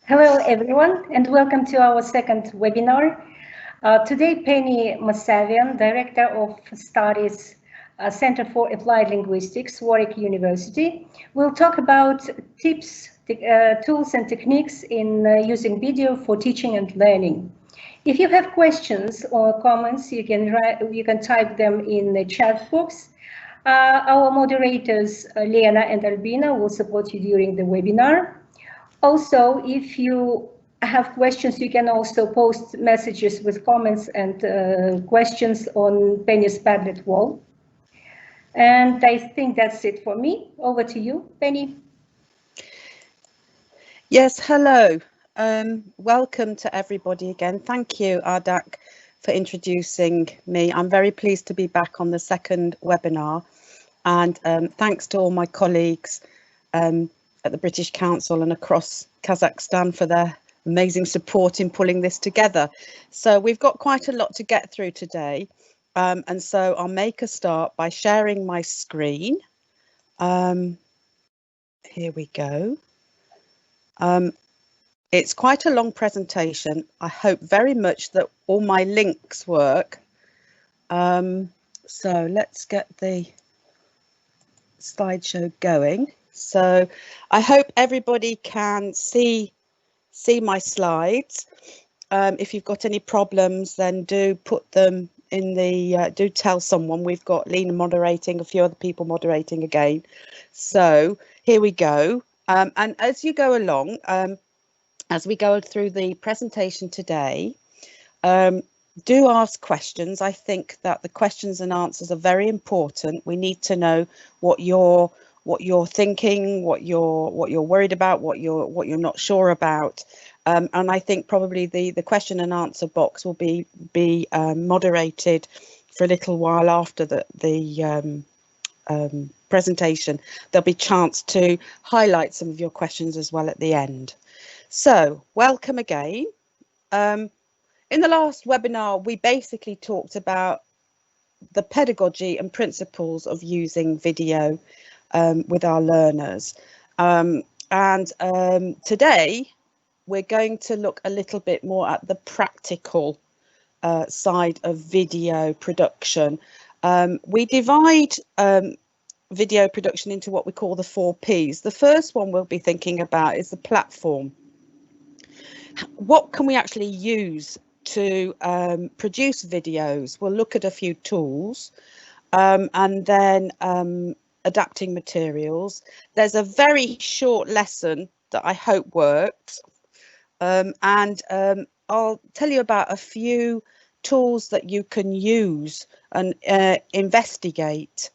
Hello, everyone, and welcome to our second webinar. Today, Penny Masavian, Director of Studies, Center for Applied Linguistics, Warwick University, will talk about tips, tools, and techniques in using video for teaching and learning. If you have questions or comments, you can type them in the chat box. Our moderators, Lena and Albina, will support you during the webinar. Also, if you have questions, you can also post messages with comments and questions on Penny's Padlet wall. And I think that's it for me. Over to you, Penny. Yes, hello. Welcome to everybody again. Thank you, Ardak, for introducing me. I'm very pleased to be back on the second webinar. And thanks to all my colleagues at the British Council and across Kazakhstan for their amazing support in pulling this together. So we've got quite a lot to get through today. And so I'll make a start by sharing my screen. Here we go. It's quite a long presentation. I hope very much that all my links work. So let's get the slideshow going. So I hope everybody can see my slides. If you've got any problems, then do put them in the, do tell someone. We've got Lena moderating, a few other people moderating again. So here we go. And as you go along, as we go through the presentation today, do ask questions. I think that the questions and answers are very important. We need to know what you're thinking, what you're worried about, what you're not sure about. And I think probably the question and answer box will be moderated for a little while after the presentation. There'll be a chance to highlight some of your questions as well at the end. So welcome again. In the last webinar, we basically talked about the pedagogy and principles of using video with our learners. Today, we're going to look a little bit more at the practical side of video production. We divide video production into what we call the 4 Ps. The first one we'll be thinking about is the platform. What can we actually use to produce videos? We'll look at a few tools and then adapting materials. There's a very short lesson that I hope works, and I'll tell you about a few tools that you can use and investigate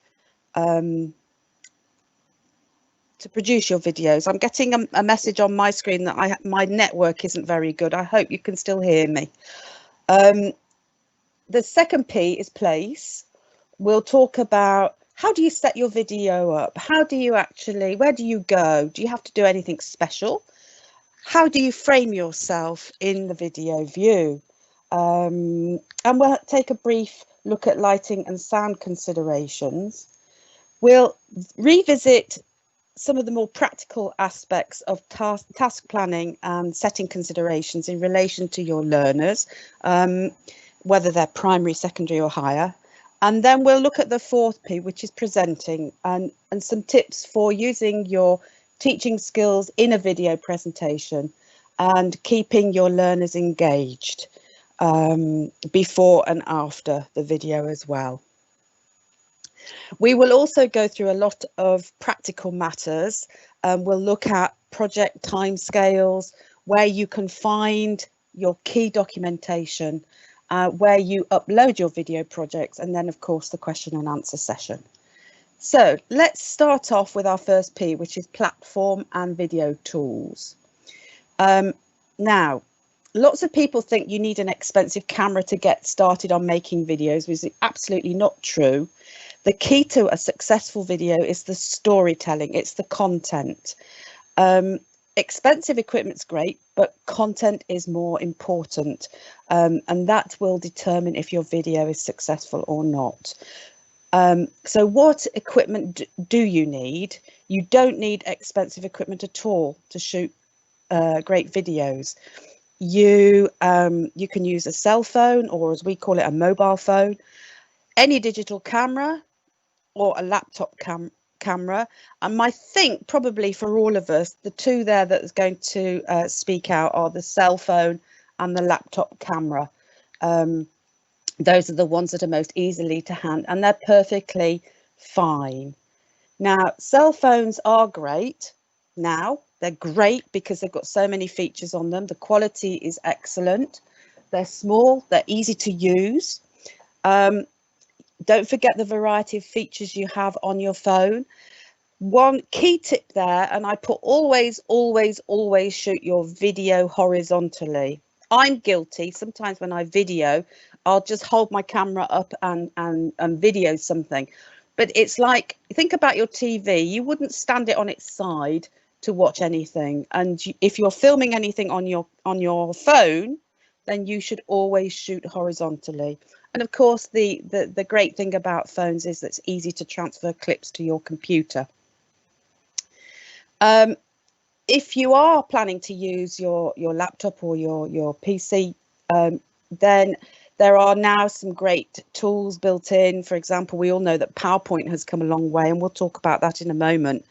to produce your videos. I'm getting a message on my screen that my network isn't very good. I hope you can still hear me. The second P is place. We'll talk about how do you set your video up? How do you actually, where do you go? Do you have to do anything special? How do you frame yourself in the video view? And we'll take a brief look at lighting and sound considerations. We'll revisit some of the more practical aspects of task planning and setting considerations in relation to your learners, whether they're primary, secondary or higher. And then we'll look at the 4th P, which is presenting, and some tips for using your teaching skills in a video presentation and keeping your learners engaged before and after the video as well. We will also go through a lot of practical matters. We'll look at project timescales, where you can find your key documentation, where you upload your video projects, and then of course the question and answer session. So let's start off with our first P, which is platform and video tools. Now, lots of people think you need an expensive camera to get started on making videos, which is absolutely not true. The key to a successful video is the storytelling, it's the content. Expensive equipment's great, but content is more important, and that will determine if your video is successful or not. So what equipment do you need? You don't need expensive equipment at all to shoot great videos. You can use a cell phone, or as we call it, a mobile phone, any digital camera, or a laptop camera. And I think probably for all of us, the two there that is going to speak out are the cell phone and the laptop camera. Those are the ones that are most easily to hand, and they're perfectly fine. Now, cell phones are great. Now, they're great because they've got so many features on them. The quality is excellent. They're small, they're easy to use. Don't forget the variety of features you have on your phone. One key tip there, and I put always shoot your video horizontally. I'm guilty. Sometimes when I video, I'll just hold my camera up and video something. But it's like, think about your TV. You wouldn't stand it on its side to watch anything. And if you're filming anything on your phone, then you should always shoot horizontally. And of course, the great thing about phones is that it's easy to transfer clips to your computer. If you are planning to use your laptop or your PC, then there are now some great tools built in. For example, we all know that PowerPoint has come a long way, and we'll talk about that in a moment.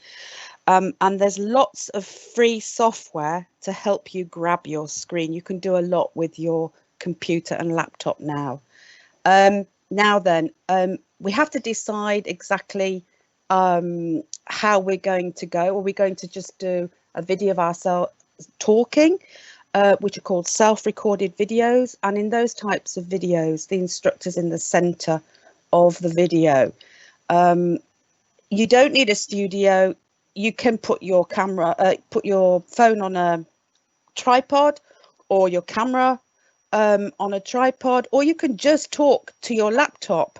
And there's lots of free software to help you grab your screen. You can do a lot with your computer and laptop now. Now then, we have to decide exactly how we're going to go. Are we going to just do a video of ourselves talking, which are called self-recorded videos? And in those types of videos, the instructor's in the center of the video. You don't need a studio. You can put your camera, put your phone on a tripod, or your camera on a tripod, or you can just talk to your laptop.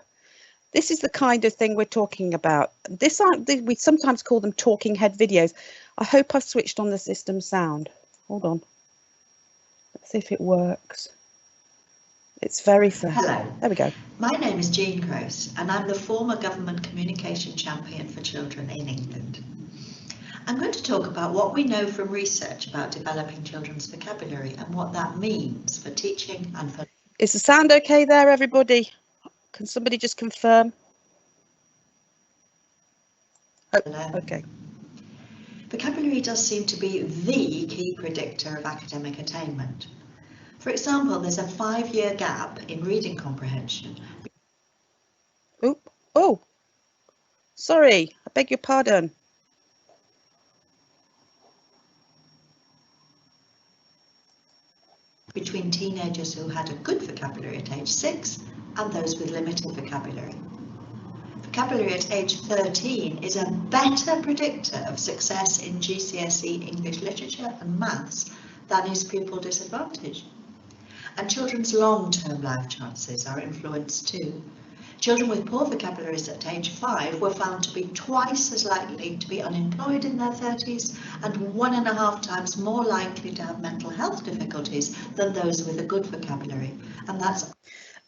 This is the kind of thing we're talking about. We sometimes call them talking head videos. I hope I've switched on the system sound. Hold on. Let's see if it works. It's very fast. Hello. There we go. My name is Jean Gross, and I'm the former government communication champion for children in England. I'm going to talk about what we know from research about developing children's vocabulary and what that means for teaching and for... Is the sound okay there, everybody? Can somebody just confirm? Oh, okay. Vocabulary does seem to be the key predictor of academic attainment. For example, there's a 5-year gap in reading comprehension. Oh, sorry, I beg your pardon. Between teenagers who had a good vocabulary at age 6 and those with limited vocabulary. Vocabulary at age 13 is a better predictor of success in GCSE English literature and maths than is pupil disadvantage. And children's long-term life chances are influenced too. Children with poor vocabularies at age 5 were found to be twice as likely to be unemployed in their 30s and 1.5 times more likely to have mental health difficulties than those with a good vocabulary. And that's...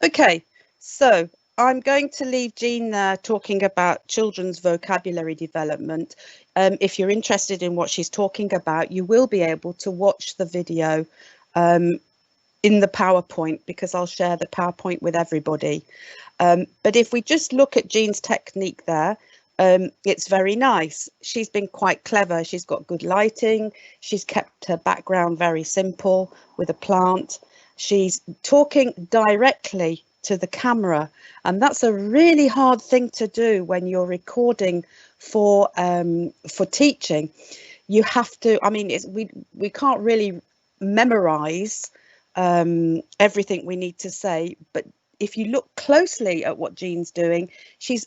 Okay, so I'm going to leave Jean there talking about children's vocabulary development. If you're interested in what she's talking about, you will be able to watch the video in the PowerPoint, because I'll share the PowerPoint with everybody. But if we just look at Jean's technique there, it's very nice. She's been quite clever. She's got good lighting. She's kept her background very simple with a plant. She's talking directly to the camera, and that's a really hard thing to do when you're recording for teaching. You have to, I mean, we can't really memorize everything we need to say, but if you look closely at what Jean's doing, she's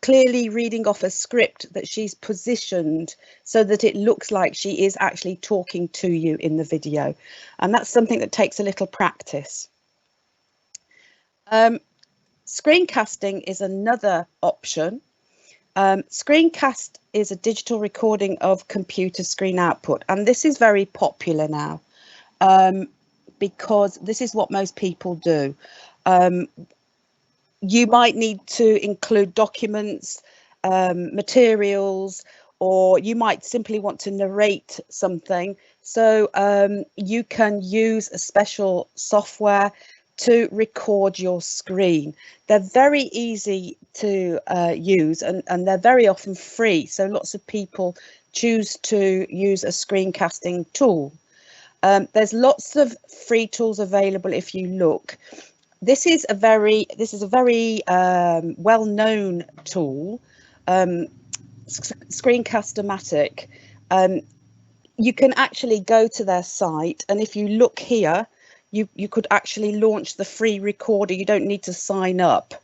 clearly reading off a script that she's positioned so that it looks like she is actually talking to you in the video. And that's something that takes a little practice. Screencasting is another option. Screencast is a digital recording of computer screen output, and this is very popular now because this is what most people do. You might need to include documents, materials, or you might simply want to narrate something. So you can use a special software to record your screen. They're very easy to use, and they're very often free. So lots of people choose to use a screencasting tool. There's lots of free tools available if you look. This is a very well-known tool, Screencast-O-Matic. You can actually go to their site, and if you look here, you could actually launch the free recorder. You don't need to sign up,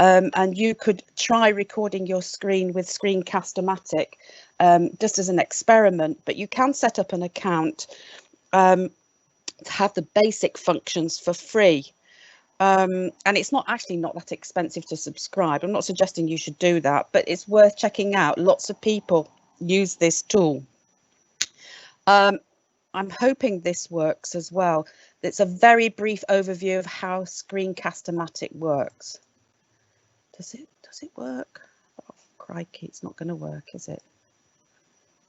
and you could try recording your screen with Screencast-O-Matic just as an experiment. But you can set up an account to have the basic functions for free. And it's not that expensive to subscribe. I'm not suggesting you should do that, but it's worth checking out. Lots of people use this tool. I'm hoping this works as well. It's a very brief overview of how Screencast-O-Matic works. Does it work? Oh, crikey, it's not going to work, is it?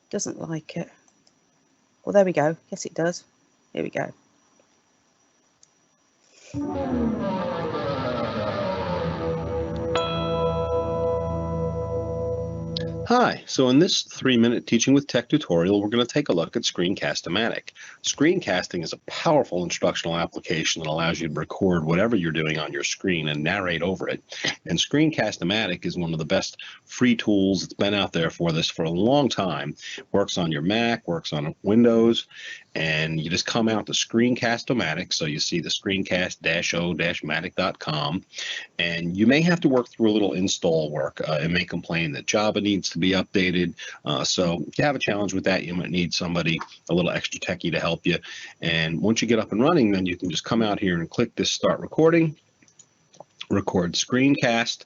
Doesn't like it. Well, there we go. Yes, it does. Here we go. Hi, so in this 3-minute Teaching with Tech tutorial, we're going to take a look at Screencast-O-Matic. Screencasting is a powerful instructional application that allows you to record whatever you're doing on your screen and narrate over it. And Screencast-O-Matic is one of the best free tools that's been out there for this for a long time. Works on your Mac, works on Windows, and you just come out to Screencast-O-Matic. So you see the Screencast-O-Matic.com, and you may have to work through a little install work. It may complain that Java needs to be updated. So if you have a challenge with that, you might need somebody a little extra techie to help you. And once you get up and running, then you can just come out here and click this Start Recording. Record screencast,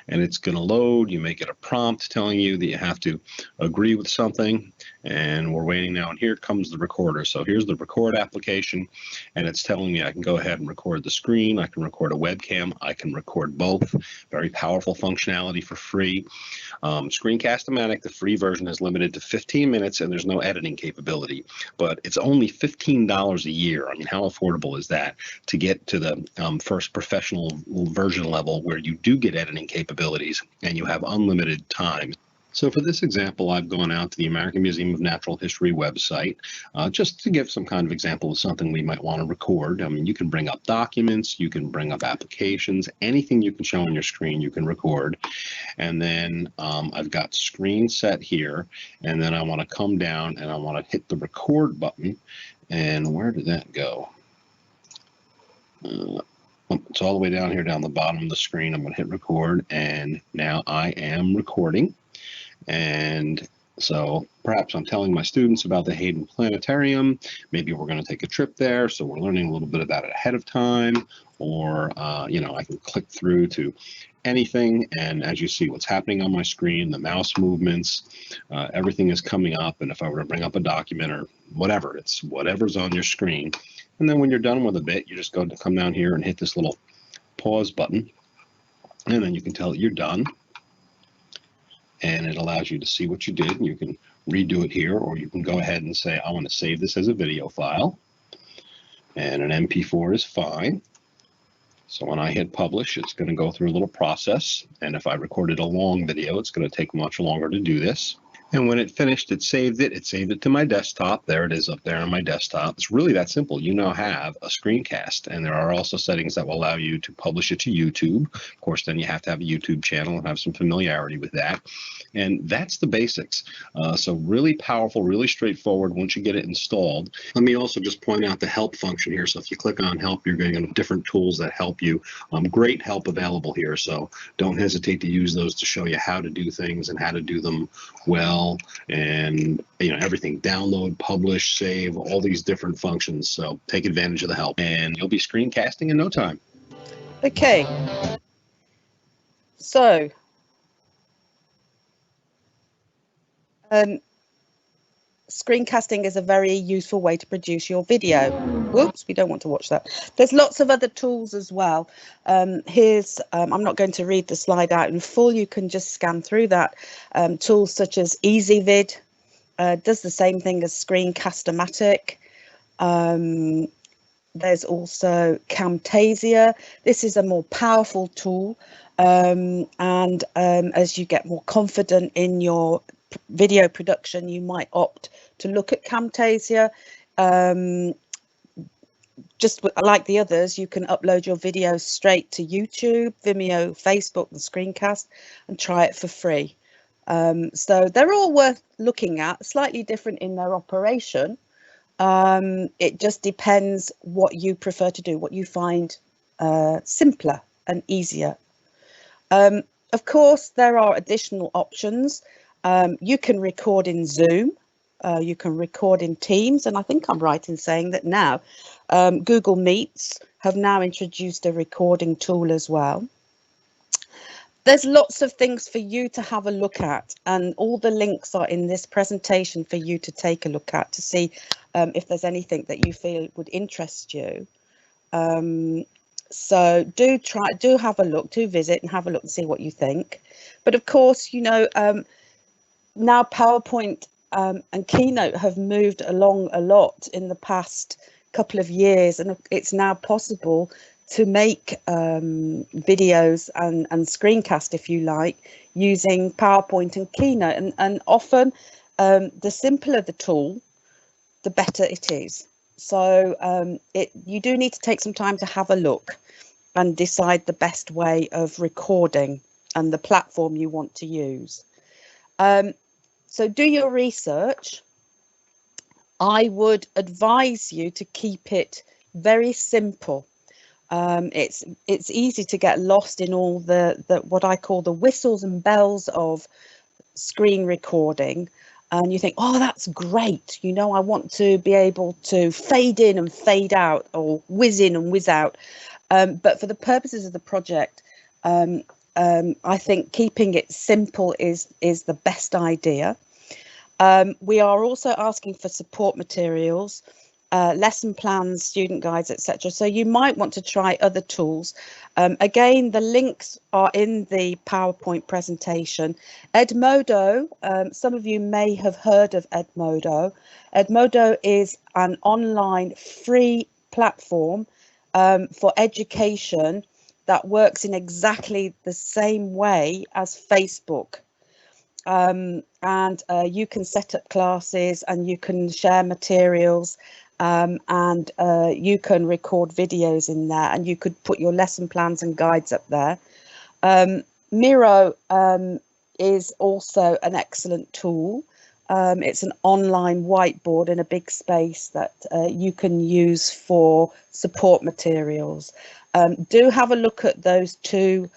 and it's going to load. You may get a prompt telling you that you have to agree with something, and we're waiting now, and here comes the recorder. So here's the record application, and it's telling me I can go ahead and record the screen, I can record a webcam, I can record both. Very powerful functionality for free. Screencast-O-Matic, the free version, is limited to 15 minutes, and there's no editing capability, but it's only $15 a year. I mean, how affordable is that to get to the first professional version level where you do get editing capabilities and you have unlimited time? So for this example, I've gone out to the American Museum of Natural History website just to give some kind of example of something we might want to record. I mean, you can bring up documents, you can bring up applications, anything you can show on your screen you can record. And then I've got screen set here, and then I want to come down and I want to hit the record button. And where did that go? It's all the way down here, down the bottom of the screen. I'm going to hit record, and now I am recording. And so perhaps I'm telling my students about the Hayden Planetarium. Maybe we're going to take a trip there, so we're learning a little bit about it ahead of time. Or, you know, I can click through to anything, and as you see what's happening on my screen, the mouse movements, everything is coming up. And if I were to bring up a document or whatever, it's whatever's on your screen. And then when you're done with a bit, you just go to come down here and hit this little pause button, and then you can tell that you're done. And it allows you to see what you did, and you can redo it here, or you can go ahead and say, I want to save this as a video file, and an MP4 is fine. So when I hit publish, it's going to go through a little process, and if I recorded a long video, it's going to take much longer to do this. And when it finished, it saved it to my desktop. There it is up there on my desktop. It's really that simple. You now have a screencast, and there are also settings that will allow you to publish it to YouTube. Of course, then you have to have a YouTube channel and have some familiarity with that. And that's the basics. So really powerful, really straightforward once you get it installed. Let me also just point out the help function here. So if you click on help, you're getting different tools that help you. Great help available here. So don't hesitate to use those to show you how to do things and how to do them well. And you know, everything: download, publish, save, all these different functions. So take advantage of the help, and you'll be screencasting in no time. Okay, so Screencasting is a very useful way to produce your video. Whoops, we don't want to watch that. There's lots of other tools as well. Here's, I'm not going to read the slide out in full. You can just scan through that. Tools such as EasyVid does the same thing as Screencast-O-Matic. There's also Camtasia. This is a more powerful tool. As you get more confident in your video production, you might opt to look at Camtasia. Just like the others, you can upload your videos straight to YouTube, Vimeo, Facebook, and Screencast, and try it for free. So they're all worth looking at, slightly different in their operation. It just depends what you prefer to do, what you find simpler and easier. Of course, there are additional options. You can record in Zoom, you can record in Teams, and I think I'm right in saying that now Google Meets have now introduced a recording tool as well. There's lots of things for you to have a look at, and all the links are in this presentation for you to take a look at to see if there's anything that you feel would interest you. So do have a look, do visit and have a look and see what you think. But of course, you know, now PowerPoint and Keynote have moved along a lot in the past couple of years, and it's now possible to make videos and screencast, if you like, using PowerPoint and Keynote. And often the simpler the tool, the better it is. So you do need to take some time to have a look and decide the best way of recording and the platform you want to use. So do your research. I would advise you to keep it very simple. It's easy to get lost in all the what I call the whistles and bells of screen recording, and you think, oh, that's great, you know, I want to be able to fade in and fade out, or whiz in and whiz out, but for the purposes of the project, I think keeping it simple is the best idea. We are also asking for support materials, lesson plans, student guides, etc. So you might want to try other tools. Again, the links are in the PowerPoint presentation. Edmodo, some of you may have heard of Edmodo. Edmodo is an online free platform for education that works in exactly the same way as Facebook. You can set up classes and you can share materials, and you can record videos in there, and you could put your lesson plans and guides up there. Miro is also an excellent tool. It's an online whiteboard in a big space that you can use for support materials. Do have a look at those two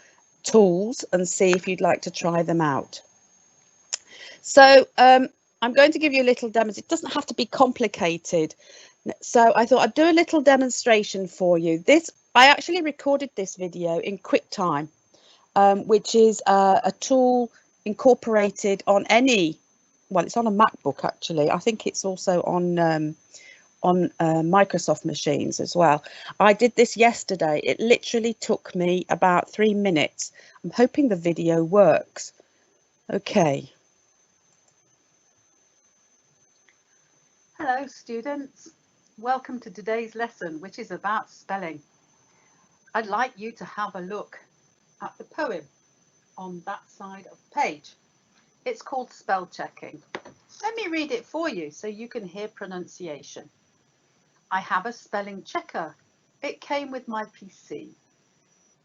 tools and see if you'd like to try them out. So I'm going to give you a little demo. It doesn't have to be complicated. So I thought I'd do a little demonstration for you. I actually recorded this video in QuickTime, which is a tool incorporated on it's on a MacBook actually. I think it's also on Microsoft machines as well. I did this yesterday. It literally took me about 3 minutes. I'm hoping the video works. Okay. Hello students, welcome to today's lesson, which is about spelling. I'd like you to have a look at the poem on that side of the page. It's called Spell Checking. Let me read it for you so you can hear pronunciation. I have a spelling checker. It came with my PC.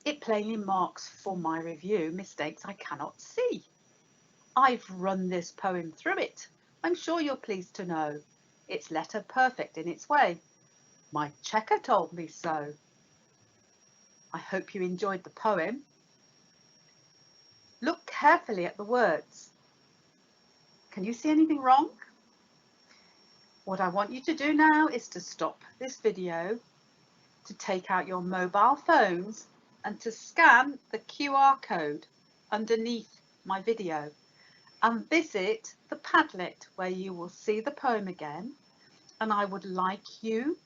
It plainly marks for my review mistakes I cannot see. I've run this poem through it. I'm sure you're pleased to know it's letter perfect in its way. My checker told me so. I hope you enjoyed the poem. Look carefully at the words. Can you see anything wrong? What I want you to do now is to stop this video, to take out your mobile phones and to scan the QR code underneath my video. and visit the Padlet where you will see the poem again, and I would like you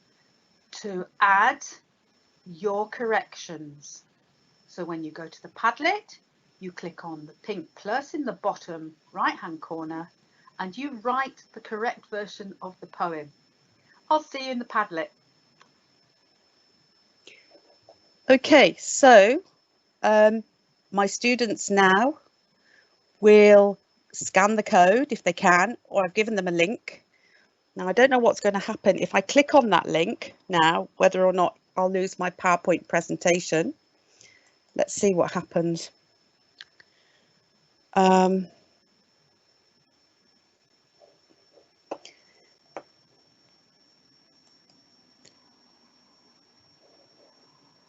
to add your corrections. So when you go to the Padlet, you click on the pink plus in the bottom right hand corner and you write the correct version of the poem. I'll see you in the Padlet. Okay, so my students now will scan the code if they can, or I've given them a link. Now I don't know what's going to happen if I click on that link now, whether or not I'll lose my PowerPoint presentation. Let's see what happens.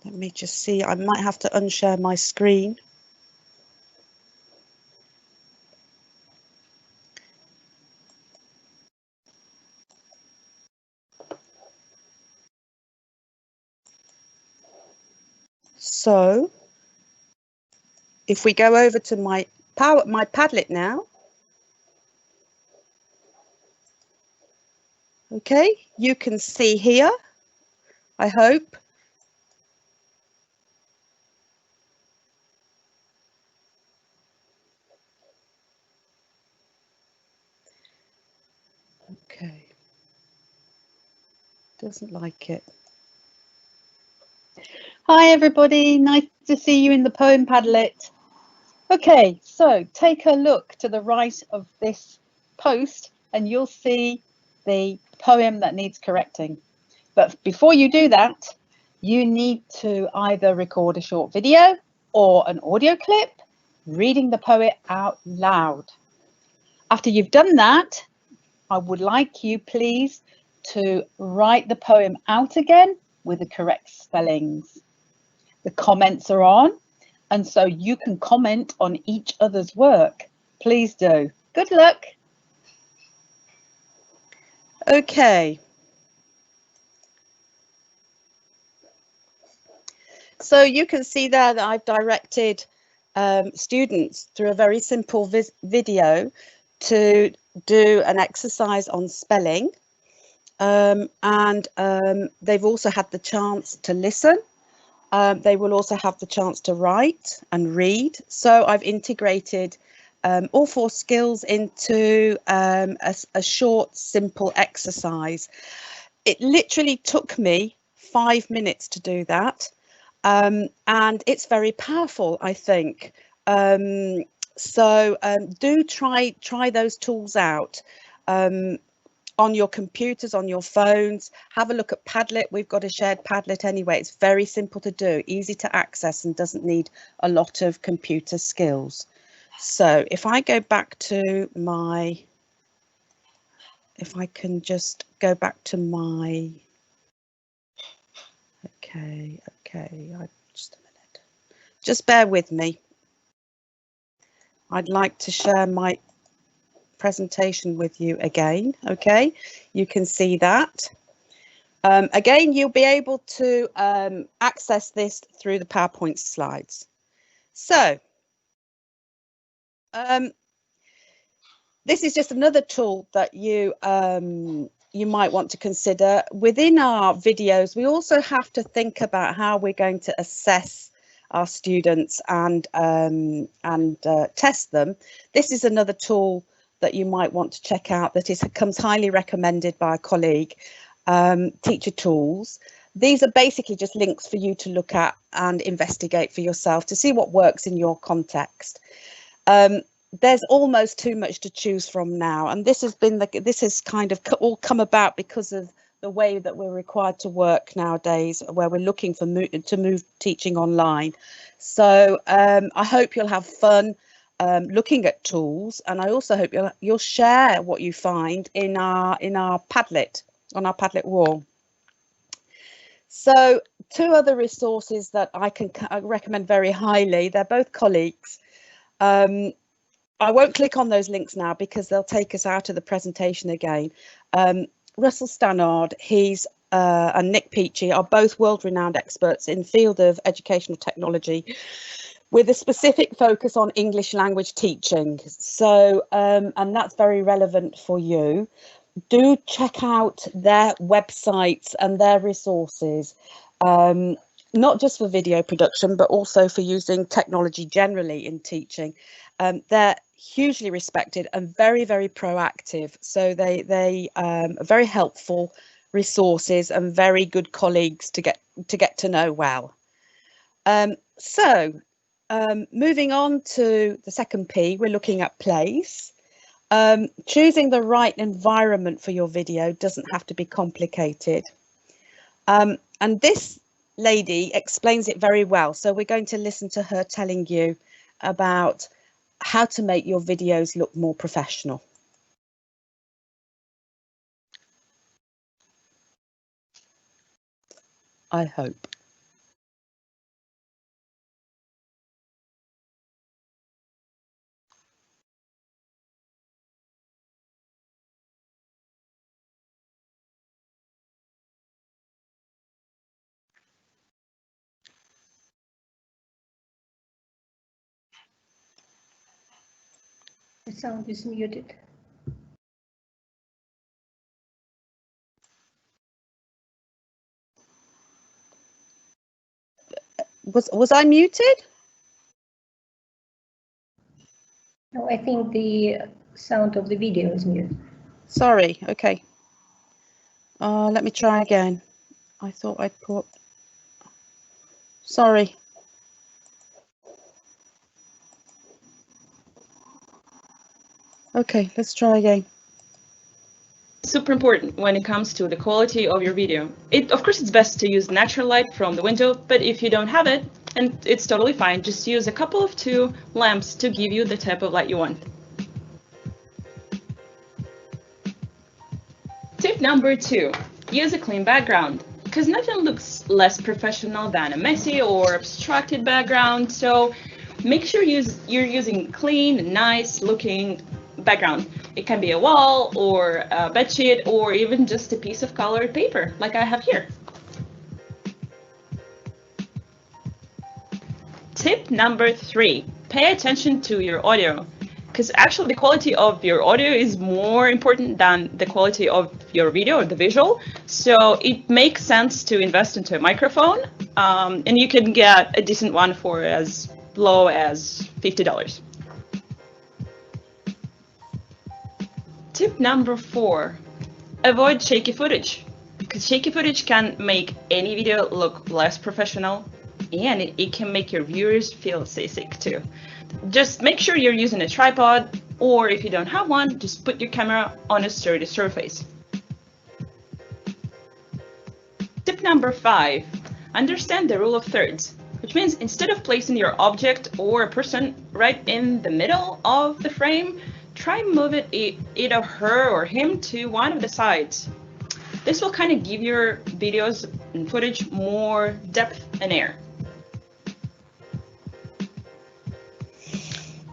Let me just see, I might have to unshare my screen. So if we go over to my Padlet now, okay, you can see here, I hope. Okay, doesn't like it. Hi everybody, nice to see you in the poem Padlet. Okay, so take a look to the right of this post and you'll see the poem that needs correcting. But before you do that, you need to either record a short video or an audio clip reading the poem out loud. After you've done that, I would like you please to write the poem out again with the correct spellings. The comments are on, and so you can comment on each other's work. Please do. Good luck. Okay. So you can see there that I've directed students through a very simple video to do an exercise on spelling. They've also had the chance to listen. They will also have the chance to write and read. So I've integrated all 4 skills into a short, simple exercise. It literally took me 5 minutes to do that. And it's very powerful, I think. Do try those tools out. On your computers, on your phones, have a look at Padlet. We've got a shared Padlet anyway. It's very simple to do, easy to access, and doesn't need a lot of computer skills. So if I go back to my, if I can just go back to my, okay, just a minute. Just bear with me. I'd like to share my presentation with you again. Okay, you can see that. Again, you'll be able to access this through the PowerPoint slides. So this is just another tool that you might want to consider. Within our videos, we also have to think about how we're going to assess our students and test them. This is another tool that you might want to check out that comes highly recommended by a colleague, Teacher Tools. These are basically just links for you to look at and investigate for yourself to see what works in your context. There's almost too much to choose from now, and this has kind of all come about because of the way that we're required to work nowadays, where we're looking for to move teaching online. So I hope you'll have fun looking at tools, and I also hope you'll share what you find in our Padlet, on our Padlet wall. So 2 other resources that I recommend very highly. They're both colleagues. I won't click on those links now because they'll take us out of the presentation again. Russell Stannard, and Nick Peachy are both world-renowned experts in the field of educational technology. with a specific focus on English language teaching. So, and that's very relevant for you. Do check out their websites and their resources, not just for video production, but also for using technology generally in teaching. They're hugely respected and very, very proactive. So they are very helpful resources and very good colleagues to get to know well. Moving on to the second P, we're looking at place. Choosing the right environment for your video doesn't have to be complicated. And this lady explains it very well. So we're going to listen to her telling you about how to make your videos look more professional. I hope. The sound is muted. Was I muted? No, I think the sound of the video is muted. Sorry, okay. Let me try again. I thought I'd put... Sorry. Okay, let's try again. Super important when it comes to the quality of your video. Of course, it's best to use natural light from the window, but if you don't have it, and it's totally fine, just use a couple of 2 lamps to give you the type of light you want. Tip number 2, use a clean background, because nothing looks less professional than a messy or abstracted background, so make sure you're using clean, nice looking background. It can be a wall or a bedsheet or even just a piece of colored paper like I have here. Tip number 3, pay attention to your audio, because actually the quality of your audio is more important than the quality of your video or the visual. So it makes sense to invest into a microphone, and you can get a decent one for as low as $50. Tip number 4, avoid shaky footage, because shaky footage can make any video look less professional, and it can make your viewers feel seasick too. Just make sure you're using a tripod, or if you don't have one, just put your camera on a sturdy surface. Tip number 5, understand the rule of thirds, which means instead of placing your object or a person right in the middle of the frame, try move it either her or him to one of the sides. This will kind of give your videos and footage more depth and air.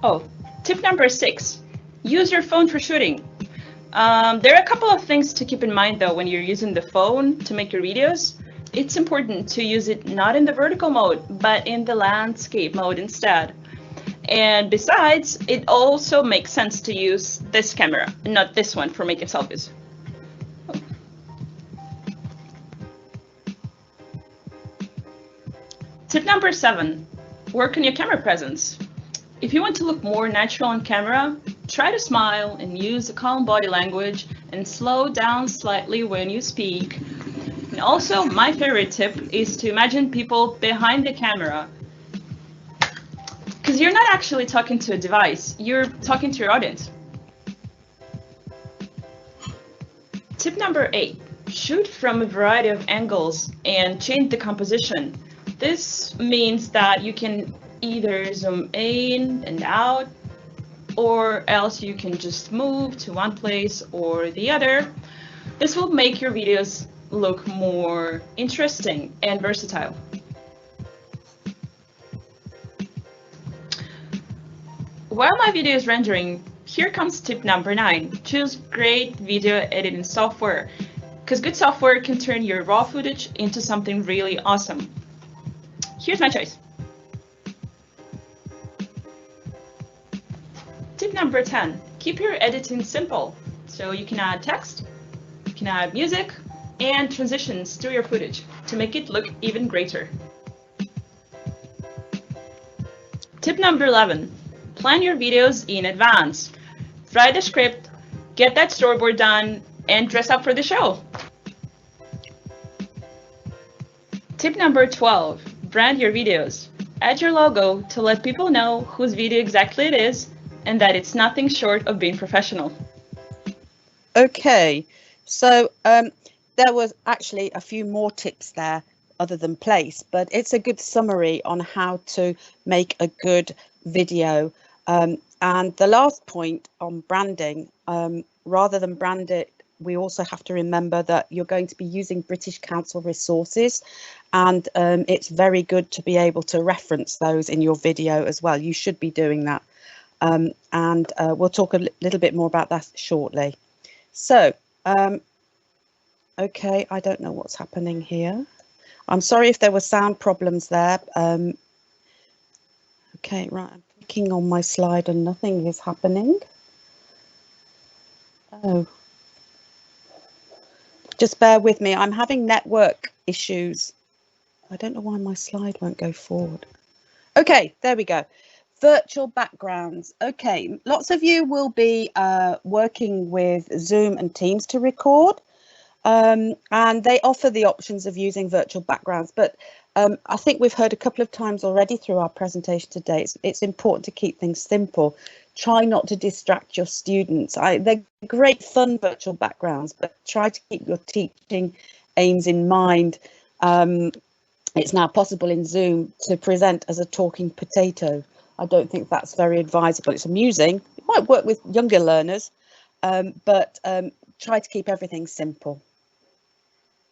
Oh, tip number 6, use your phone for shooting. There are a couple of things to keep in mind though when you're using the phone to make your videos. It's important to use it not in the vertical mode, but in the landscape mode instead. And besides, it also makes sense to use this camera, not this one, for making selfies. Tip number 7, work on your camera presence. If you want to look more natural on camera, try to smile and use a calm body language and slow down slightly when you speak. And also, my favorite tip is to imagine people behind the camera, because you're not actually talking to a device, you're talking to your audience. Tip number 8, shoot from a variety of angles and change the composition. This means that you can either zoom in and out, or else you can just move to one place or the other. This will make your videos look more interesting and versatile. While my video is rendering, here comes tip number 9. Choose great video editing software, because good software can turn your raw footage into something really awesome. Here's my choice. Tip number 10, keep your editing simple. So you can add text, you can add music, and transitions to your footage to make it look even greater. Tip number 11, plan your videos in advance. Write a script, get that storyboard done, and dress up for the show. Tip number 12, brand your videos. Add your logo to let people know whose video exactly it is and that it's nothing short of being professional. Okay, so there was actually a few more tips there other than place, but it's a good summary on how to make a good video. And the last point on branding, rather than brand it, we also have to remember that you're going to be using British Council resources, and it's very good to be able to reference those in your video as well. You should be doing that. And we'll talk a little bit more about that shortly. So, okay, I don't know what's happening here. I'm sorry if there were sound problems there. Okay, right, I'm clicking on my slide and nothing is happening. Oh, just bear with me. I'm having network issues. I don't know why my slide won't go forward. Okay, there we go. Virtual backgrounds. Okay, lots of you will be working with Zoom and Teams to record, and they offer the options of using virtual backgrounds, but I think we've heard a couple of times already through our presentation today, it's important to keep things simple. Try not to distract your students. They're great fun virtual backgrounds, but try to keep your teaching aims in mind. It's now possible in Zoom to present as a talking potato. I don't think that's very advisable. It's amusing. It might work with younger learners, but try to keep everything simple.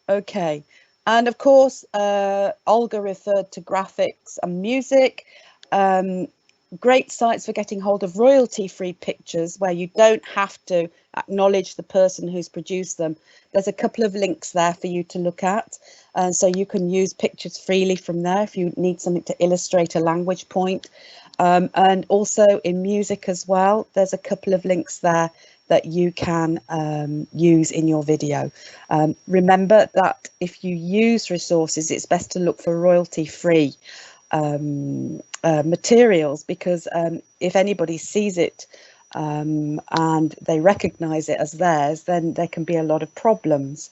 Okay, and of course, Olga referred to graphics and music. Great sites for getting hold of royalty-free pictures where you don't have to acknowledge the person who's produced them. There's a couple of links there for you to look at, and so you can use pictures freely from there if you need something to illustrate a language point. And also in music as well, there's a couple of links there that you can use in your video. Remember that if you use resources, it's best to look for royalty-free materials, because if anybody sees it and they recognize it as theirs, then there can be a lot of problems.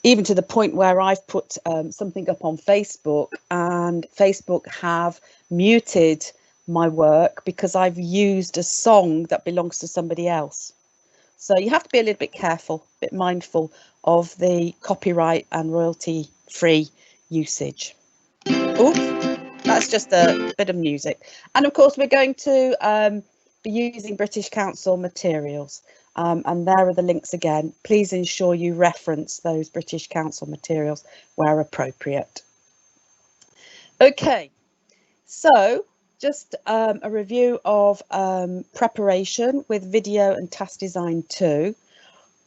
Even to the point where I've put something up on Facebook and Facebook have muted my work because I've used a song that belongs to somebody else. So you have to be a little bit careful, a bit mindful of the copyright and royalty free usage. Oops, that's just a bit of music. And of course, we're going to be using British Council materials. And there are the links again. Please ensure you reference those British Council materials where appropriate. Okay, so just a review of preparation with video and task design too.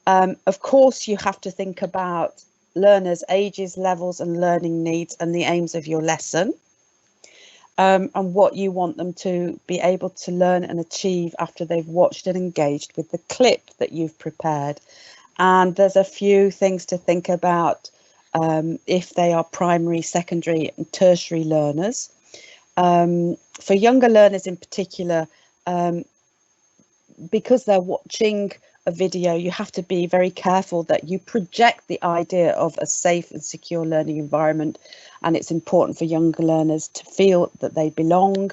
Of course, you have to think about learners' ages, levels and learning needs and the aims of your lesson. And what you want them to be able to learn and achieve after they've watched and engaged with the clip that you've prepared. And there's a few things to think about if they are primary, secondary and tertiary learners. For younger learners in particular, because they're watching a video, you have to be very careful that you project the idea of a safe and secure learning environment. And it's important for younger learners to feel that they belong,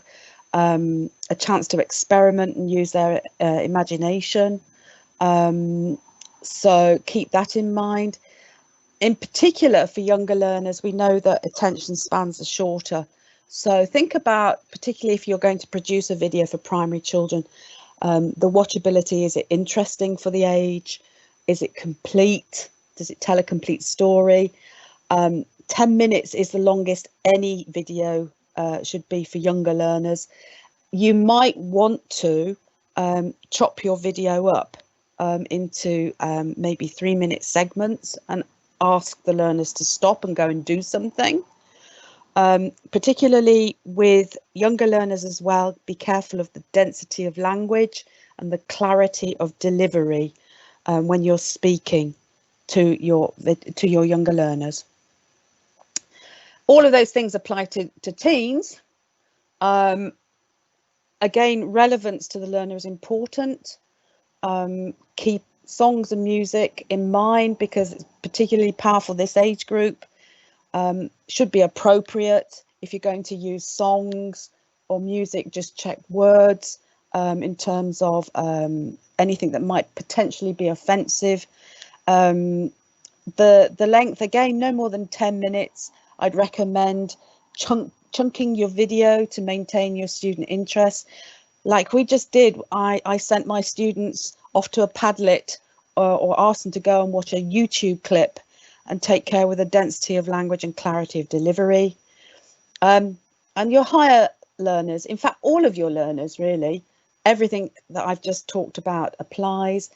a chance to experiment and use their imagination. So keep that in mind. In particular, for younger learners, we know that attention spans are shorter. So think about, particularly if you're going to produce a video for primary children, the watchability. Is it interesting for the age? Is it complete? Does it tell a complete story? 10 minutes is the longest any video should be for younger learners. You might want to chop your video up into maybe 3-minute segments and ask the learners to stop and go and do something. Particularly with younger learners as well, be careful of the density of language and the clarity of delivery when you're speaking to your younger learners. All of those things apply to teens. Again, relevance to the learner is important. Keep songs and music in mind because it's particularly powerful. This age group should be appropriate. If you're going to use songs or music, just check words in terms of anything that might potentially be offensive. The length, again, no more than 10 minutes. I'd recommend chunking your video to maintain your student interest. Like we just did, I sent my students off to a Padlet or asked them to go and watch a YouTube clip and take care with the density of language and clarity of delivery. And your higher learners, in fact, all of your learners really, everything that I've just talked about applies.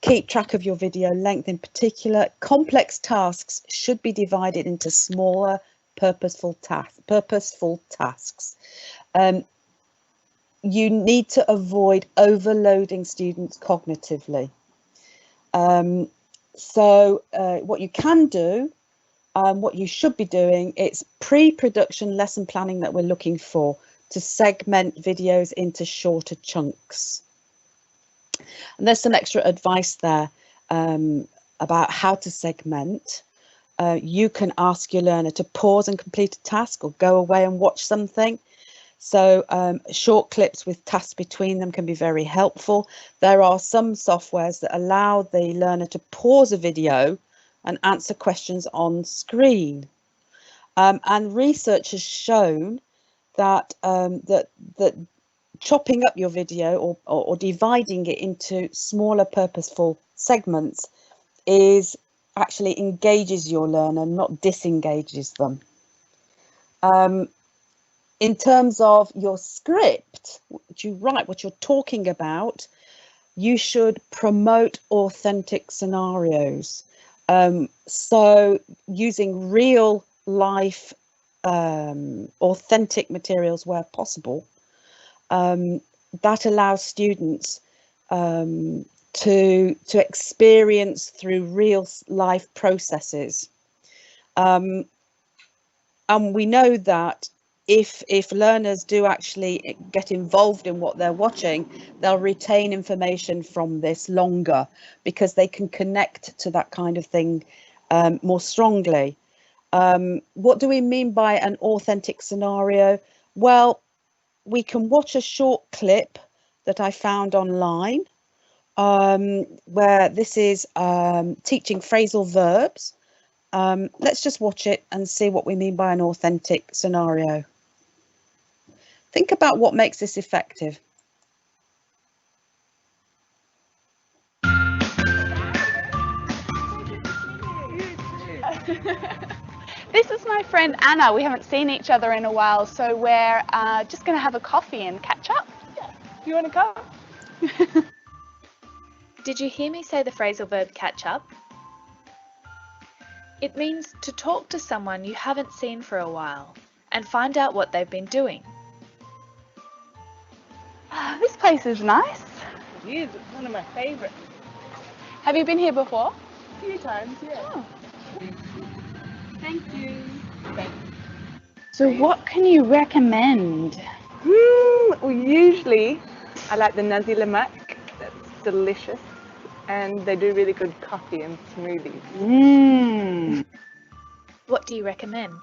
Keep track of your video length in particular. Complex tasks should be divided into smaller, purposeful tasks. You need to avoid overloading students cognitively. So what you can do, what you should be doing, it's pre-production lesson planning that we're looking for to segment videos into shorter chunks. And there's some extra advice there about how to segment. You can ask your learner to pause and complete a task or go away and watch something. So short clips with tasks between them can be very helpful. There are some softwares that allow the learner to pause a video and answer questions on screen. And research has shown that that chopping up your video or dividing it into smaller purposeful segments is actually engages your learner, not disengages them. In terms of your script, what you write, what you're talking about, you should promote authentic scenarios. So using real life authentic materials where possible, that allows students to experience through real life processes. And we know that if learners do actually get involved in what they're watching, they'll retain information from this longer because they can connect to that kind of thing more strongly. What do we mean by an authentic scenario? Well, we can watch a short clip that I found online where this is teaching phrasal verbs. Let's just watch it and see what we mean by an authentic scenario. Think about what makes this effective. This is my friend Anna. We haven't seen each other in a while, so we're just going to have a coffee and catch up. Yeah. You want to come? Did you hear me say the phrasal verb catch up? It means to talk to someone you haven't seen for a while and find out what they've been doing. This place is nice. It is. It's one of my favorites. Have you been here before? A few times, yeah. Oh. Thank you. So what can you recommend? Well, usually I like the nasi lemak. That's delicious. And they do really good coffee and smoothies. What do you recommend?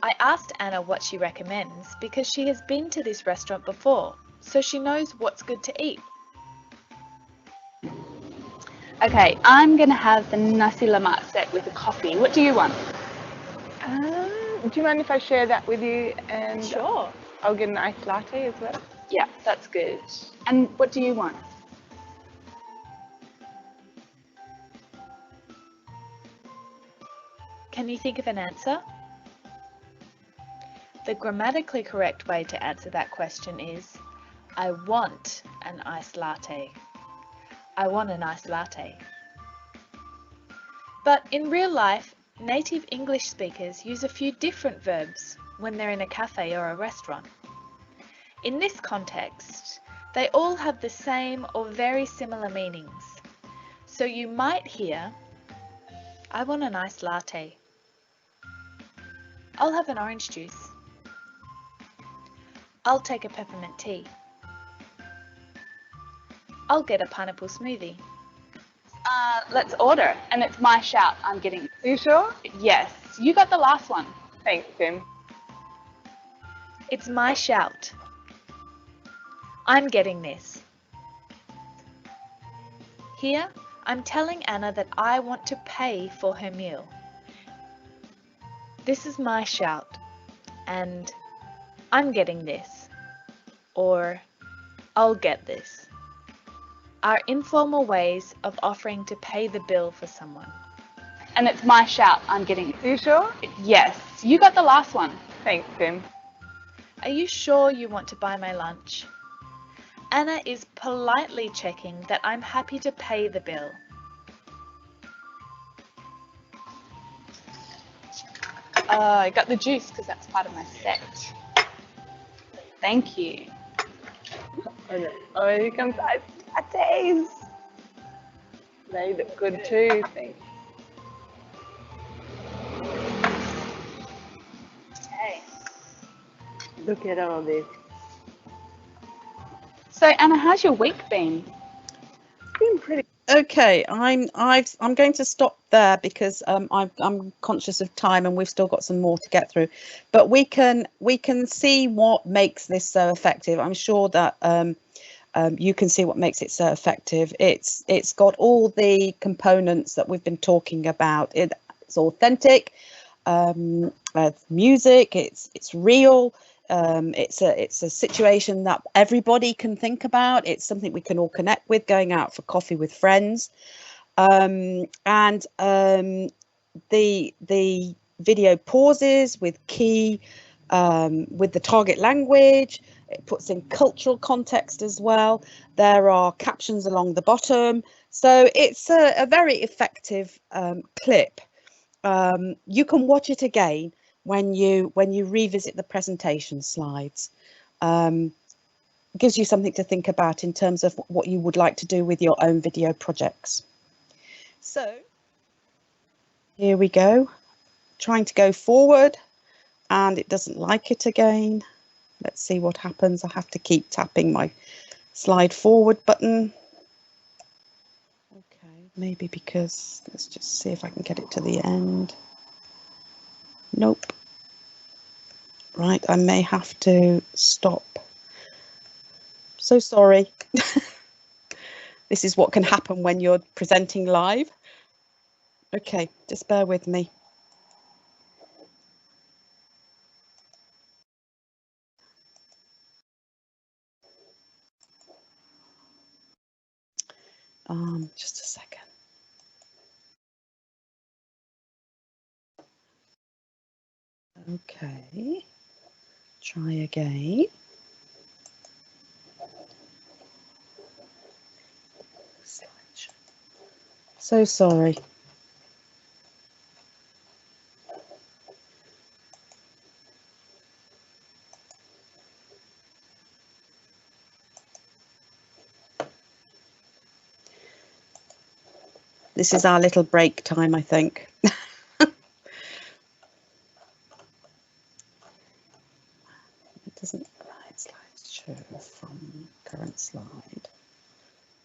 I asked Anna what she recommends because she has been to this restaurant before, so she knows what's good to eat. Okay, I'm going to have the nasi lemak set with a coffee. What do you want? Do you mind if I share that with you? And Sure. I'll get an iced latte as well. Yeah, that's good. And what do you want? Can you think of an answer? The grammatically correct way to answer that question is, I want an iced latte. I want an iced latte. But in real life, Native English speakers use a few different verbs when they're in a cafe or a restaurant. In this context, they all have the same or very similar meanings. So you might hear, I want an iced latte. I'll have an orange juice. I'll take a peppermint tea. I'll get a pineapple smoothie. Let's order. And it's my shout. I'm getting. Are you sure? Yes. You got the last one. Thanks, Tim. It's my shout. I'm getting this. Here, I'm telling Anna that I want to pay for her meal. This is my shout, and I'm getting this, or I'll get this, are informal ways of offering to pay the bill for someone. And it's my shout. I'm getting. Are you sure? Yes. You got the last one. Thanks, Tim. Are you sure you want to buy my lunch? Anna is politely checking that I'm happy to pay the bill. I got the juice because that's part of my set. Thank you. Oh, here comes iced lattes. They look good too, thanks. Okay. Look at all this. So Anna, how's your week been? It's been pretty. Okay, I'm going to stop there because I'm conscious of time and we've still got some more to get through. But we can see what makes this so effective. I'm sure that you can see what makes it so effective. It's got all the components that we've been talking about. It's authentic, music. It's real. It's a situation that everybody can think about. It's something we can all connect with, going out for coffee with friends. The video pauses with key, with the target language. It puts in cultural context as well. There are captions along the bottom. So it's a very effective clip. You can watch it again when you revisit the presentation slides. Gives you something to think about in terms of what you would like to do with your own video projects. So here we go, trying to go forward and it doesn't like it again. Let's see what happens. I have to keep tapping my slide forward button. Okay, maybe because, let's just see if I can get it to the end. Nope. Right, I may have to stop. So sorry. This is what can happen when you're presenting live. Okay, just bear with me. Just a second. Okay, try again. So sorry. This is our little break time, I think. It doesn't, right, slideshow from current slide.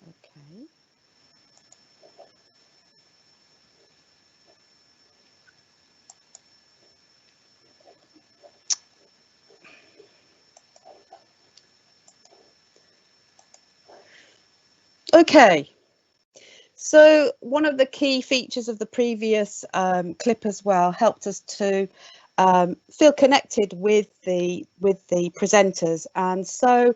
Okay. Okay. So one of the key features of the previous clip as well helped us to feel connected with the presenters, and so